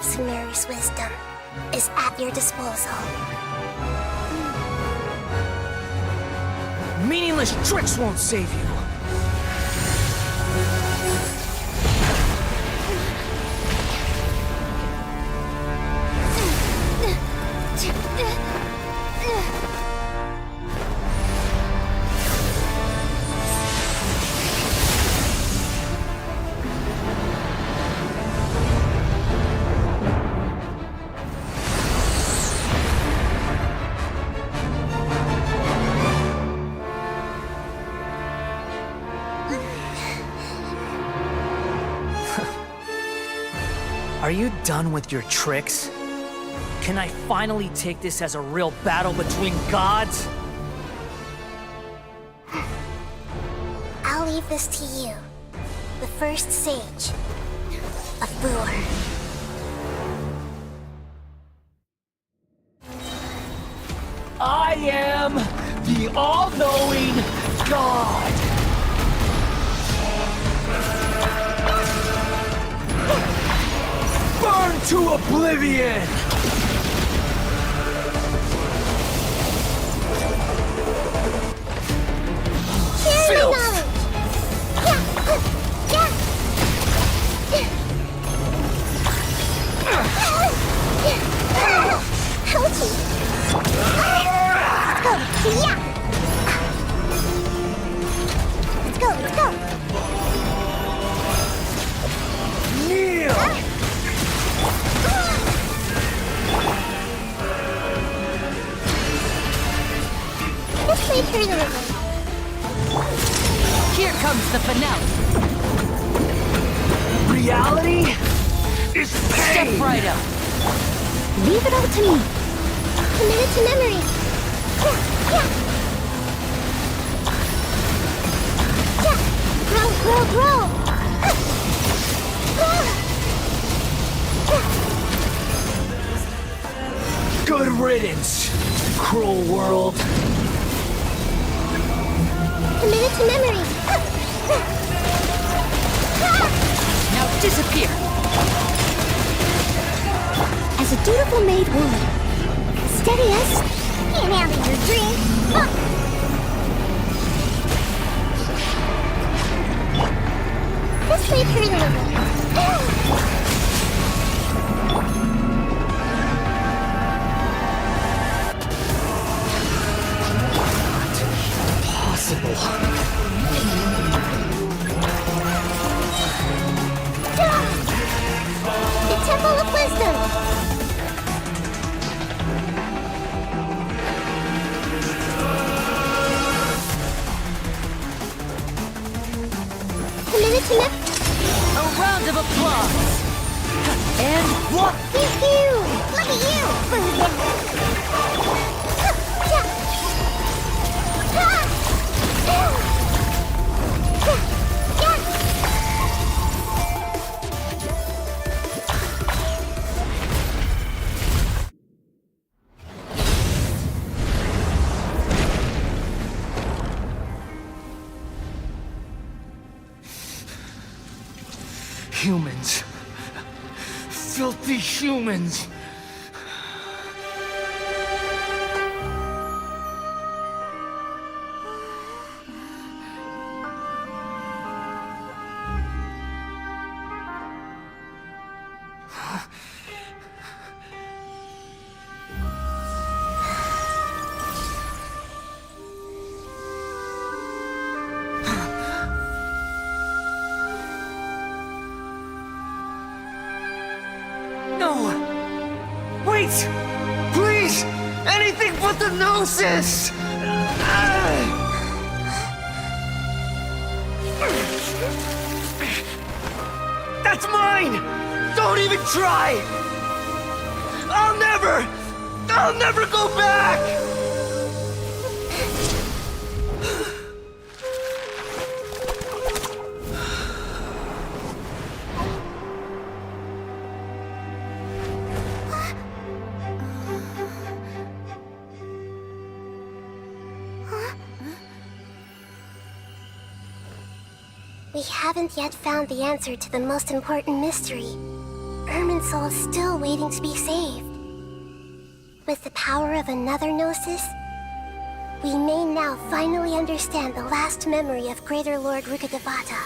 Sumeru's wisdom is at your disposal. Meaningless tricks won't save you. Are you done with your tricks? Can I finally take this as a real battle between gods? I'll leave this to you, the first sage of Bur. I am the all-knowing God! Burn to oblivion! Share my knowledge! Ouchie! Let's go! Let's go! Kneel! This way through the river. Here comes the finale. Reality is pain! Step right up. Leave it all to me. Commit it to memory. Grow! Good riddance, cruel world. Commit it to memory. Now disappear. As a dutiful maid would. Steady as... Can't handle your dream. This way through the river. Possible. The Temple of Wisdom. Committed to me. A round of applause. And what? Pew! Look at you! Humans. Filthy humans. No! Wait! Please! Anything but the Gnosis! That's mine! Don't even try! I'll never go back! We haven't yet found the answer to the most important mystery. Irminsul is still waiting to be saved. With the power of another Gnosis, we may now finally understand the last memory of Greater Lord Rukkhadevata.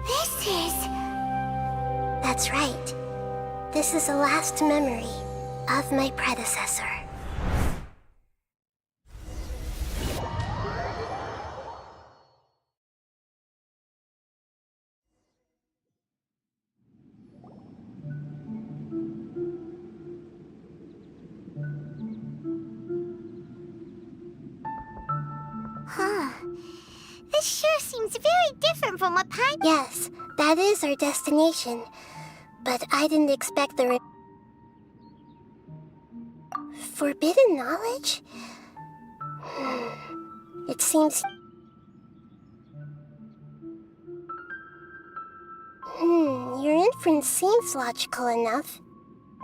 This is... That's right. This is the last memory of my predecessor. Huh. This sure seems very different from what Pine... Yes, that is our destination. But I didn't expect the forbidden knowledge? It seems... your inference seems logical enough.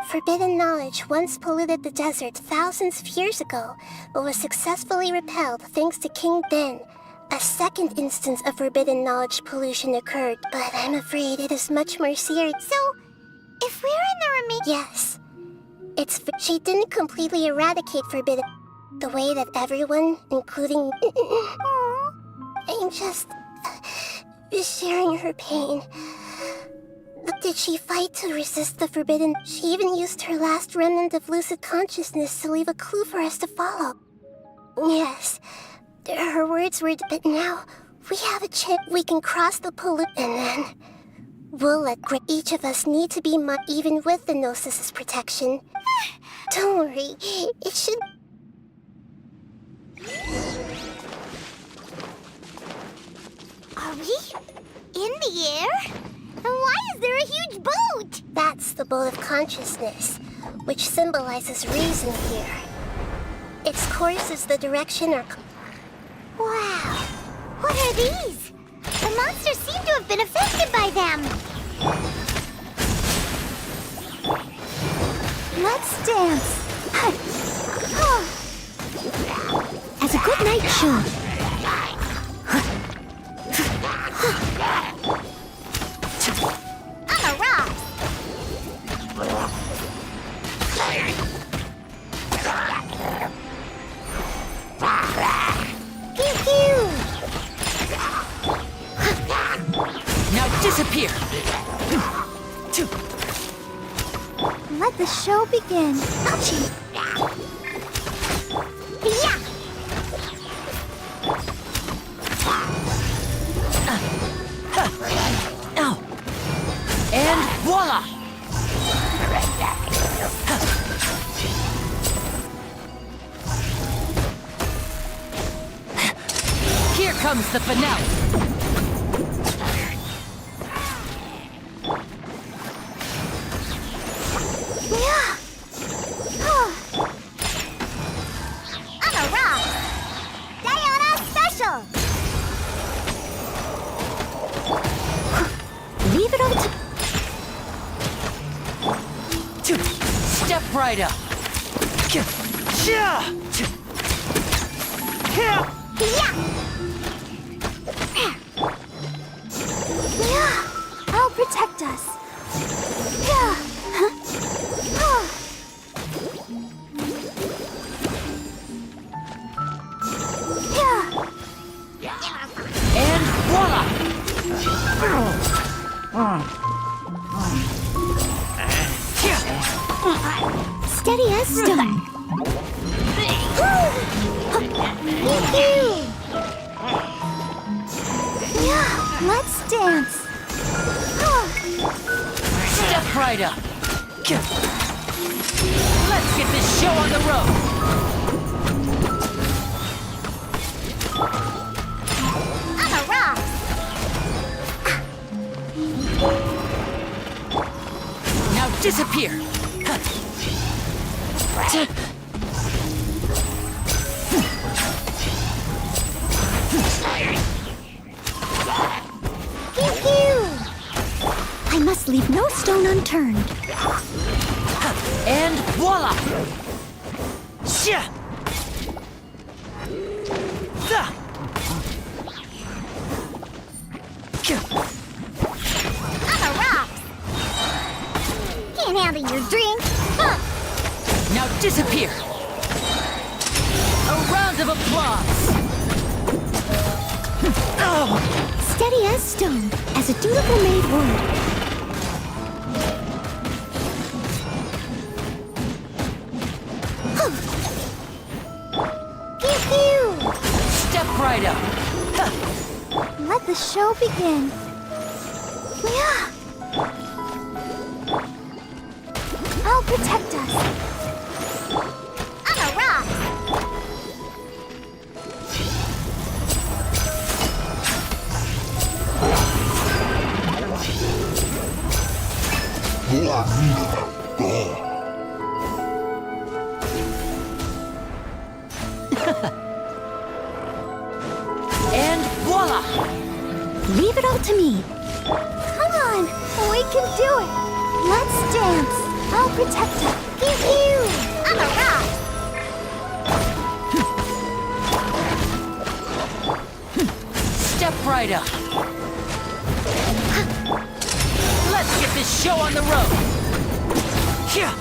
Forbidden knowledge once polluted the desert thousands of years ago, but was successfully repelled thanks to King Ben. A second instance of forbidden knowledge pollution occurred, but I'm afraid it is much more serious. So, if we're in the remain... Yes. She didn't completely eradicate forbidden... the way that everyone, including... I'm just... sharing her pain. Did she fight to resist the forbidden? She even used her last remnant of lucid consciousness to leave a clue for us to follow. Yes, her words were, but now we have a chip. We can cross the pollute, and then we'll let each of us need to be even with the Gnosis' protection. Don't worry, it should... Are we in the air? And why is there a huge boat? That's the boat of consciousness, which symbolizes reason here. Its course is the direction our... Wow! What are these? The monsters seem to have been affected by them. Let's dance. As a good night show. I'm a rock. Pew pew. Now disappear. Let the show begin. Ouchie. Yeah. Ow. And voila! Here comes the finale. Yeah. I'm a rock. Diana special. Leave it up to... Step right up. Yeah. I'll protect us. Yeah. And voila! Steady as stone. dance. Step right up. Let's get this show on the road. I'm a rock. Now disappear. I must leave no stone unturned. And voila! Shia! I'm a rock. Can't handle your drink. Now disappear. A round of applause. Steady as stone, as a dutiful maid would. Step right up. Let the show begin. Yeah. I'll protect us. I'm a rock. And voila! Leave it all to me. Come on, we can do it. Let's dance. I'll protect us. Pew-pew! I'm a rock. Step right up. Let's get this show on the road. Yeah.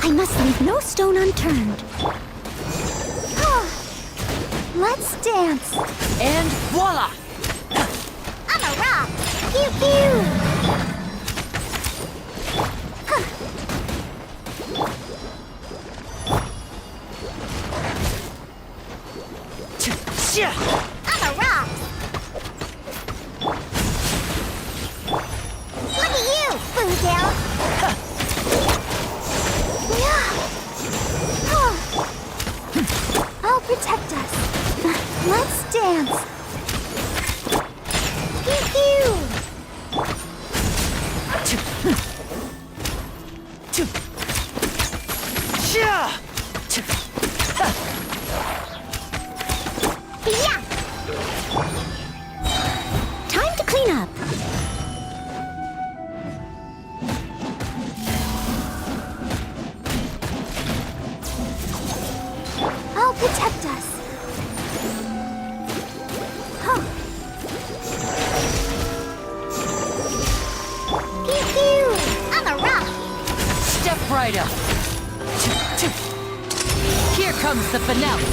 I must leave no stone unturned. Let's dance. And voila! I'm a rock. Pew-pew! I'm a rock. Look at you, Boozle. I'll protect us. Let's dance. Pew-pew! Yeah. Time to clean up. I'll protect us. Pew-pew. I'm a rock. Step right up. Here comes the finale.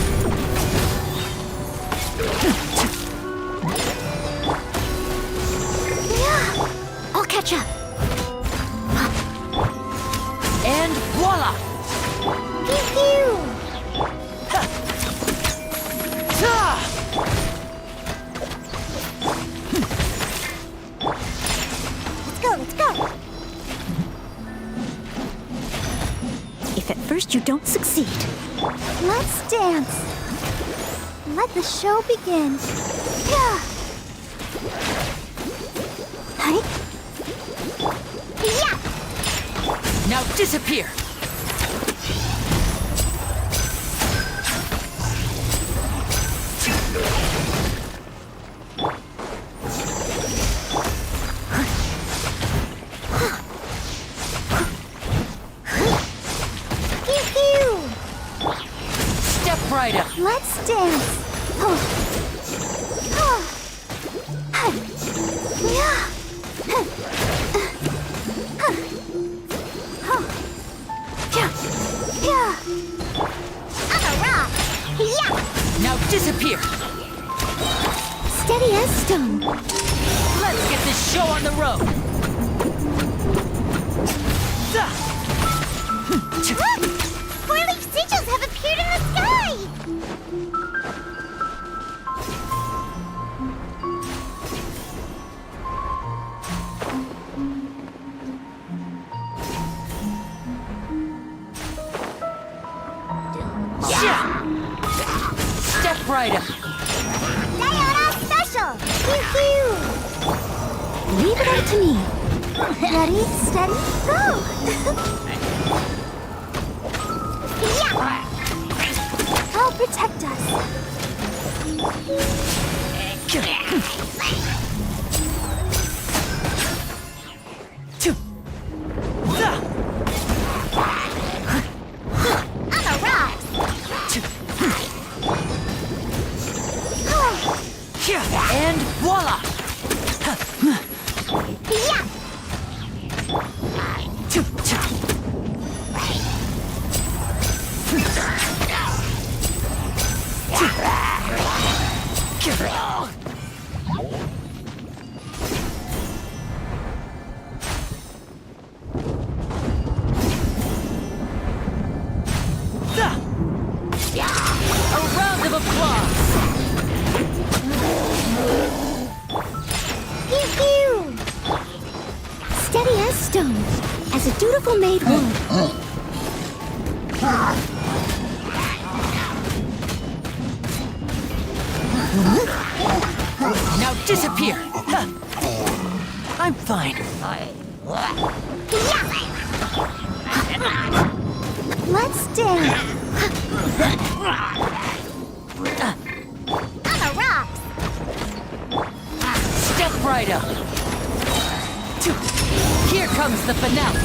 I'll catch up. And voila! Pew-pew! Let's go! If at first you don't succeed, let's dance. Let the show begin. Yeah. Hi. Yeah. Now disappear. Right up. Let's dance. I'm a rock. Yeah. Now disappear. Steady as stone. Let's get this show on the road! Look! Four-leaf sigils have appeared in the sky! Step right up! Diona Special! Pew pew! Leave it up to me. Ready, steady, go! Yeah! I'll protect us. On the rocks! And voila! Yeah! A round of applause! Pew pew! Steady as stone, as a dutiful maid would. Now disappear! I'm fine. Let's dance! On the rocks! Step right up! Here comes the finale!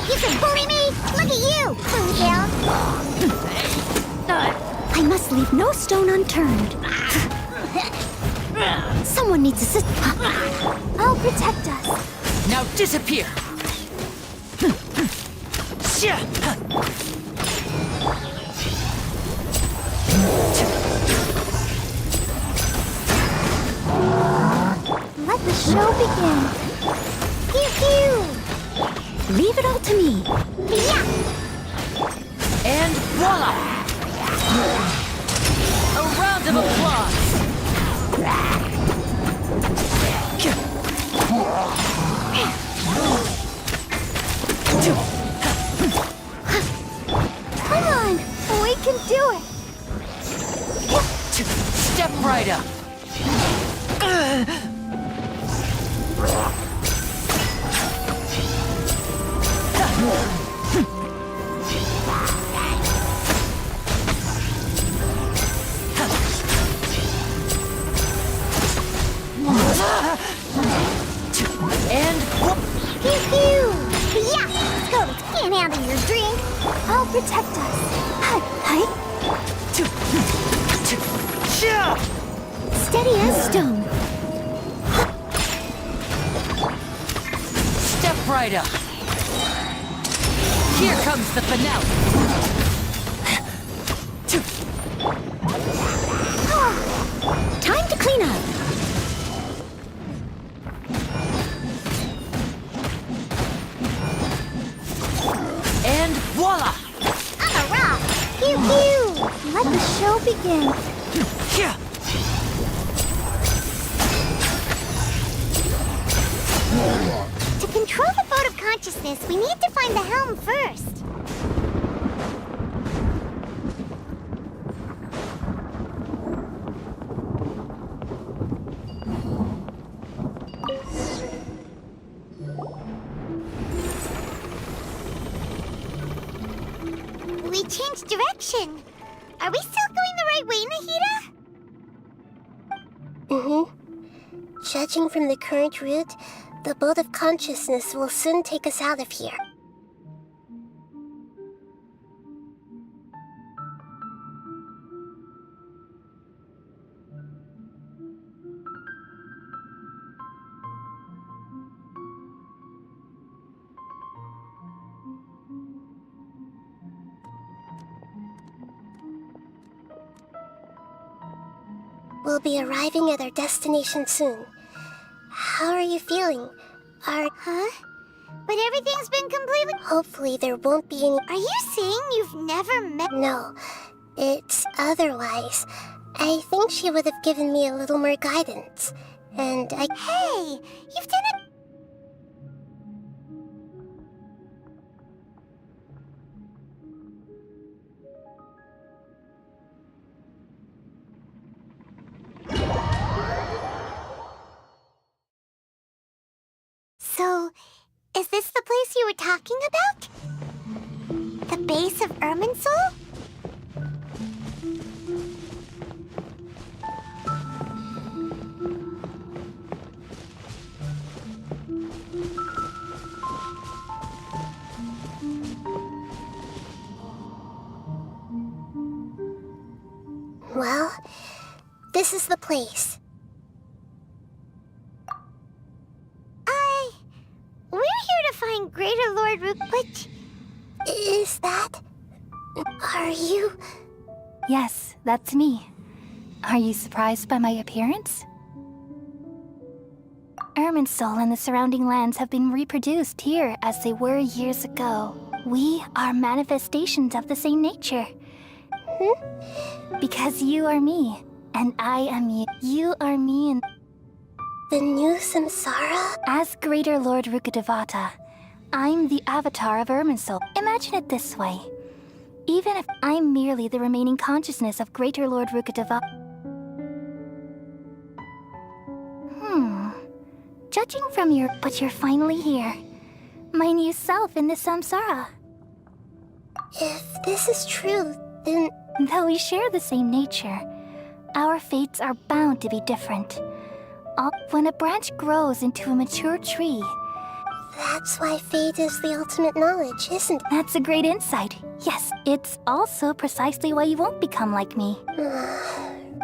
You can bully me? Look at you, Boomtail! I must leave no stone unturned. Someone needs assist. I'll protect us. Now disappear! Let the show begin. Pew pew! Leave it all to me. Yeah! And voila! A round of applause! Come on! We can do it! Step right up! And pew pew! Yeah! Scotus can't handle your drink. I'll protect us. Hi, hi. Steady as stone. step right up! Here comes the finale! Time to clean up. And voila! On a rock! Pew pew! Let the show begin. To control the boat of consciousness, we need to find the helm first. We changed direction. Are we still going the right way, Nahida? Mm-hmm. Judging from the current route, the boat of consciousness will soon take us out of here. We'll be arriving at our destination soon. How are you feeling? Huh? But everything's been completely... Hopefully there won't be any... Are you saying you've never met... No, it's otherwise. I think she would have given me a little more guidance. And I... Hey, you've done it... So, is this the place you were talking about? The base of Irminsul? Well, this is the place. We're here to find Greater Lord Rook, but... Is that... Are you... Yes, that's me. Are you surprised by my appearance? Irminsul and the surrounding lands have been reproduced here as they were years ago. We are manifestations of the same nature. Because you are me, and I am you. You are me and... The new Samsara? As Greater Lord Rukkhadevata, I'm the avatar of Irminsul. Imagine it this way. Even if I'm merely the remaining consciousness of Greater Lord Rukkhadevata... Judging from your... But you're finally here. My new self in the Samsara. If this is true, then... Though we share the same nature, our fates are bound to be different. When a branch grows into a mature tree... That's why fate is the ultimate knowledge, isn't it? That's a great insight. Yes, it's also precisely why you won't become like me.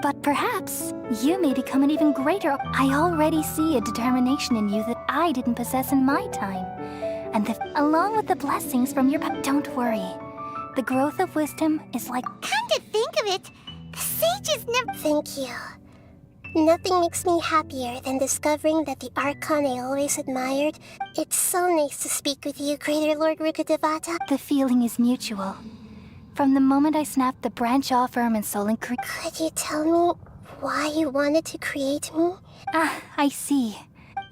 But perhaps you may become an even greater... I already see a determination in you that I didn't possess in my time. And along with the blessings from your... Don't worry. The growth of wisdom is like... Come to think of it, the sages never... Thank you. Nothing makes me happier than discovering that the Archon I always admired... It's so nice to speak with you, Greater Lord Rukkhadevata. The feeling is mutual. From the moment I snapped the branch off Irminsul and Could you tell me why you wanted to create me? Ah, I see.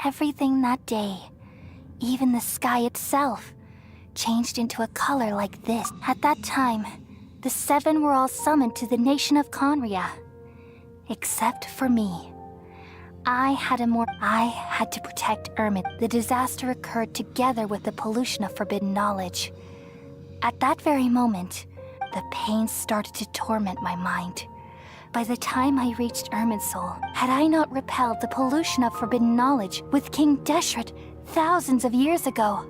Everything that day, even the sky itself, changed into a color like this. At that time, the seven were all summoned to the nation of Conria. Except for me. I had to protect Irmin. The disaster occurred together with the pollution of forbidden knowledge. At that very moment, the pain started to torment my mind. By the time I reached Irminsul, had I not repelled the pollution of forbidden knowledge with King Deshret thousands of years ago,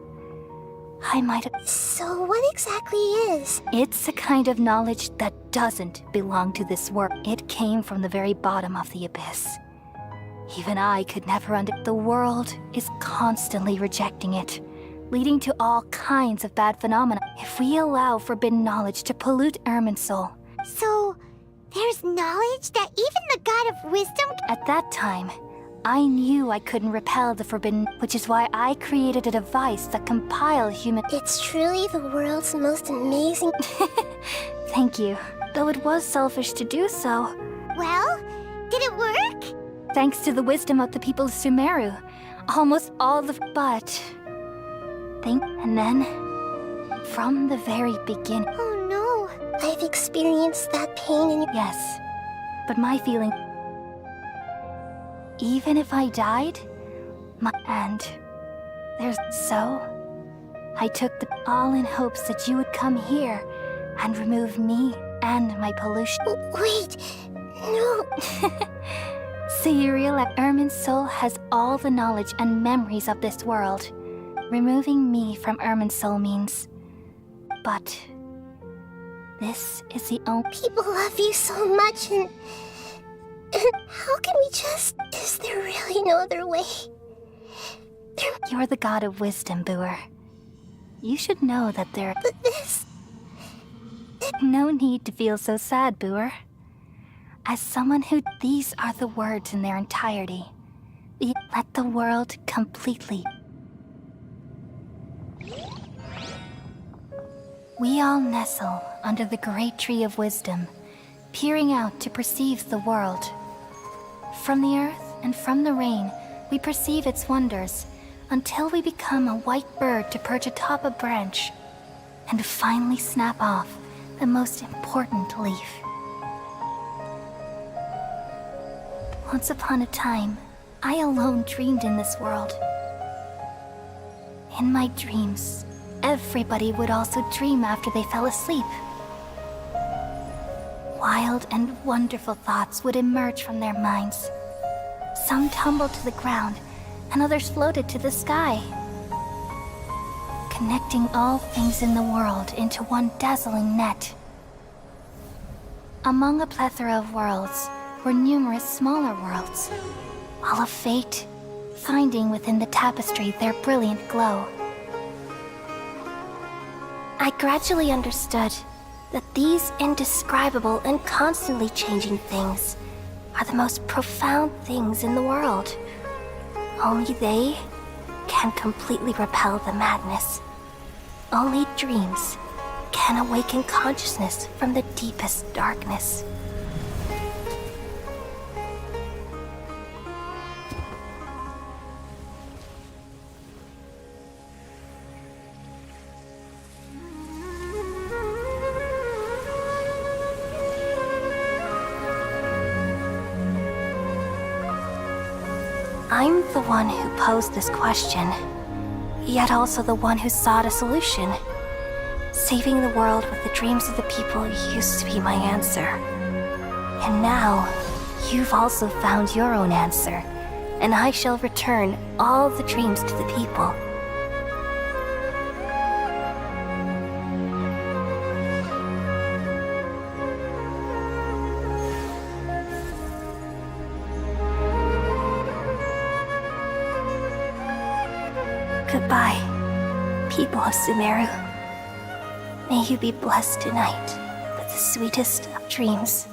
I might have... So what exactly is? It's a kind of knowledge that doesn't belong to this world. It came from the very bottom of the abyss. Even I could never The world is constantly rejecting it, leading to all kinds of bad phenomena. If we allow forbidden knowledge to pollute Irminsul... So, there's knowledge that even the God of Wisdom... At that time, I knew I couldn't repel the forbidden, which is why I created a device that compiled human... It's truly the world's most amazing... Thank you. Though it was selfish to do so. Well, did it work? Thanks to the wisdom of the people of Sumeru. Almost all the... But... And then... From the very beginning... Oh no, I've experienced that pain in... Yes, but my feeling... Even if I died... So... I took all in hopes that you would come here and remove me and my pollution. Wait, no... So you realize Irminsul has all the knowledge and memories of this world. Removing me from Irminsul means... But... This is the only... People love you so much and how can we just... Is there really no other way? You're the god of wisdom, Boer. You should know that there... But this... No need to feel so sad, Boer. As someone who... These are the words in their entirety. Let the world completely... We all nestle under the great tree of wisdom, peering out to perceive the world. From the earth and from the rain, we perceive its wonders, until we become a white bird to perch atop a branch, and finally snap off the most important leaf. Once upon a time, I alone dreamed in this world. In my dreams, everybody would also dream after they fell asleep. Wild and wonderful thoughts would emerge from their minds. Some tumbled to the ground, and others floated to the sky, connecting all things in the world into one dazzling net. Among a plethora of worlds were numerous smaller worlds, all of fate, finding within the tapestry their brilliant glow. I gradually understood that these indescribable and constantly changing things are the most profound things in the world. Only they can completely repel the madness. Only dreams can awaken consciousness from the deepest darkness. I'm the one who posed this question, yet also the one who sought a solution. Saving the world with the dreams of the people used to be my answer. And now, you've also found your own answer, and I shall return all the dreams to the people. Goodbye, people of Sumeru. May you be blessed tonight with the sweetest of dreams.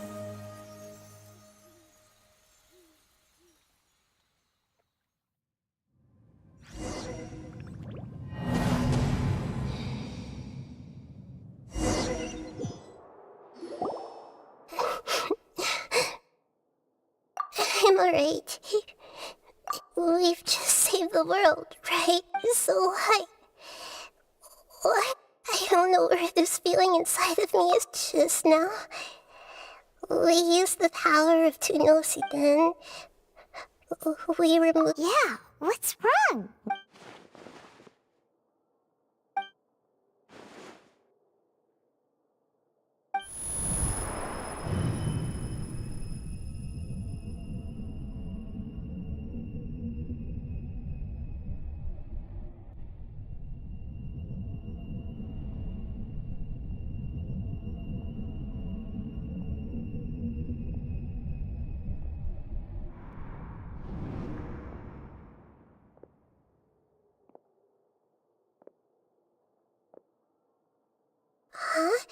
I'm alright. We've just saved the world, right? So I don't know where this feeling inside of me is just now. We used the power of Tunosi then. We removed... Yeah, what's wrong? Huh?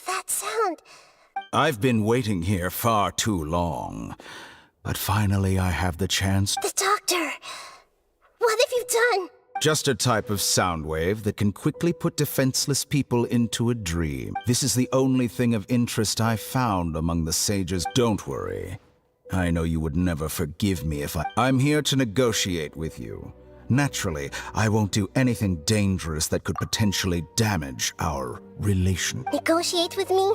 That sound... I've been waiting here far too long, but finally I have the chance. The doctor! What have you done? Just a type of sound wave that can quickly put defenseless people into a dream. This is the only thing of interest I found among the sages. Don't worry. I know you would never forgive me if I'm here to negotiate with you. Naturally, I won't do anything dangerous that could potentially damage our relation. Negotiate with me?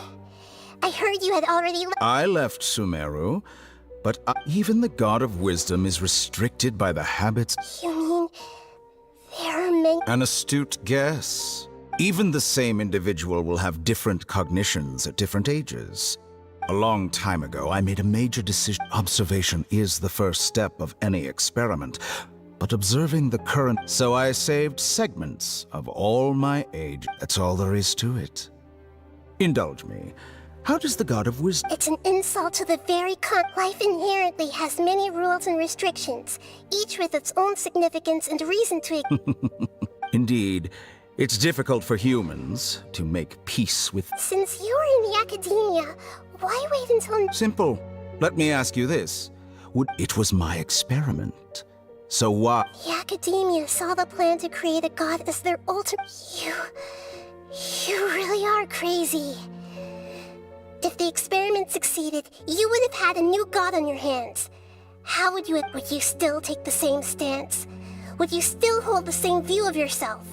I heard you had already I left Sumeru, but even the God of Wisdom is restricted by the habits. You mean there are many... An astute guess. Even the same individual will have different cognitions at different ages. A long time ago, I made a major decision. Observation is the first step of any experiment, but observing the current... So I saved segments of all my age. That's all there is to it. Indulge me. How does the God of Wisdom... It's an insult to the very Life inherently has many rules and restrictions, each with its own significance and reason to... Indeed. It's difficult for humans to make peace with... Since you're in the academia, Why wait until... Simple. Let me ask you this. It was my experiment. So why... The Academia saw the plan to create a god as their ultimate... You really are crazy. If the experiment succeeded, you would have had a new god on your hands. How would you... Would you still take the same stance? Would you still hold the same view of yourself?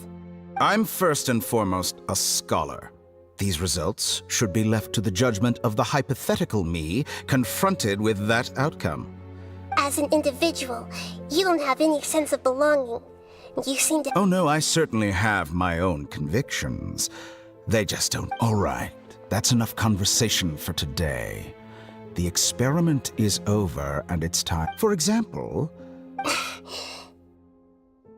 I'm first and foremost a scholar. These results should be left to the judgment of the hypothetical me confronted with that outcome. As an individual, you don't have any sense of belonging. You seem to... Oh no, I certainly have my own convictions. They just don't... All right, that's enough conversation for today. The experiment is over and it's time... For example...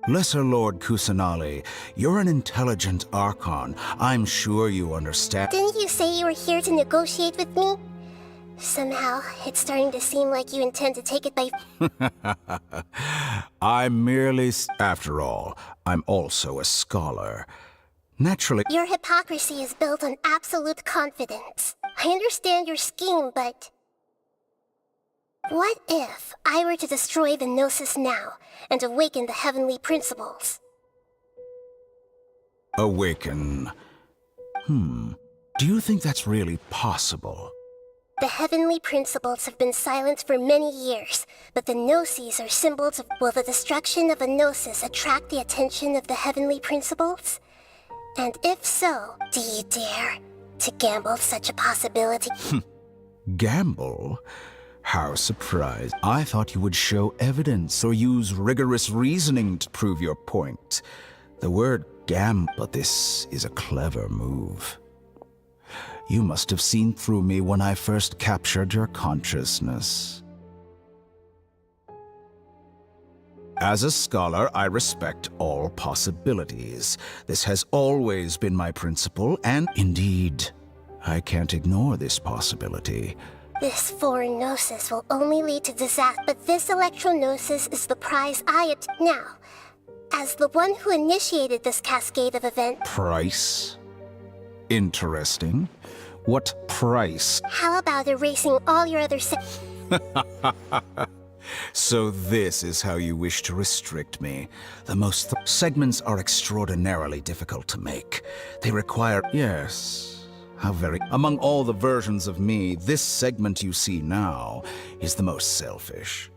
Lesser Lord Kusanali, you're an intelligent Archon. I'm sure you understand... Didn't you say you were here to negotiate with me? Somehow, it's starting to seem like you intend to take it by... I'm merely... After all, I'm also a scholar. Naturally... Your hypocrisy is built on absolute confidence. I understand your scheme, but... What if I were to destroy the Gnosis now and awaken the heavenly principles? Awaken... Do you think that's really possible? The heavenly principles have been silent for many years, but the Gnosis are symbols of... Will the destruction of a Gnosis attract the attention of the heavenly principles? And if so, do you dare to gamble such a possibility? Gamble? How surprised. I thought you would show evidence or use rigorous reasoning to prove your point. The word gamble, but this is a clever move. You must have seen through me when I first captured your consciousness. As a scholar, I respect all possibilities. This has always been my principle, and indeed, I can't ignore this possibility. This foreign Gnosis will only lead to disaster, but this Electro-Gnosis is the prize I now. As the one who initiated this cascade of events... Price? Interesting. What price? How about erasing all your other So this is how you wish to restrict me. The most segments are extraordinarily difficult to make. They require... Yes, how very... Among all the versions of me, this segment you see now is the most selfish.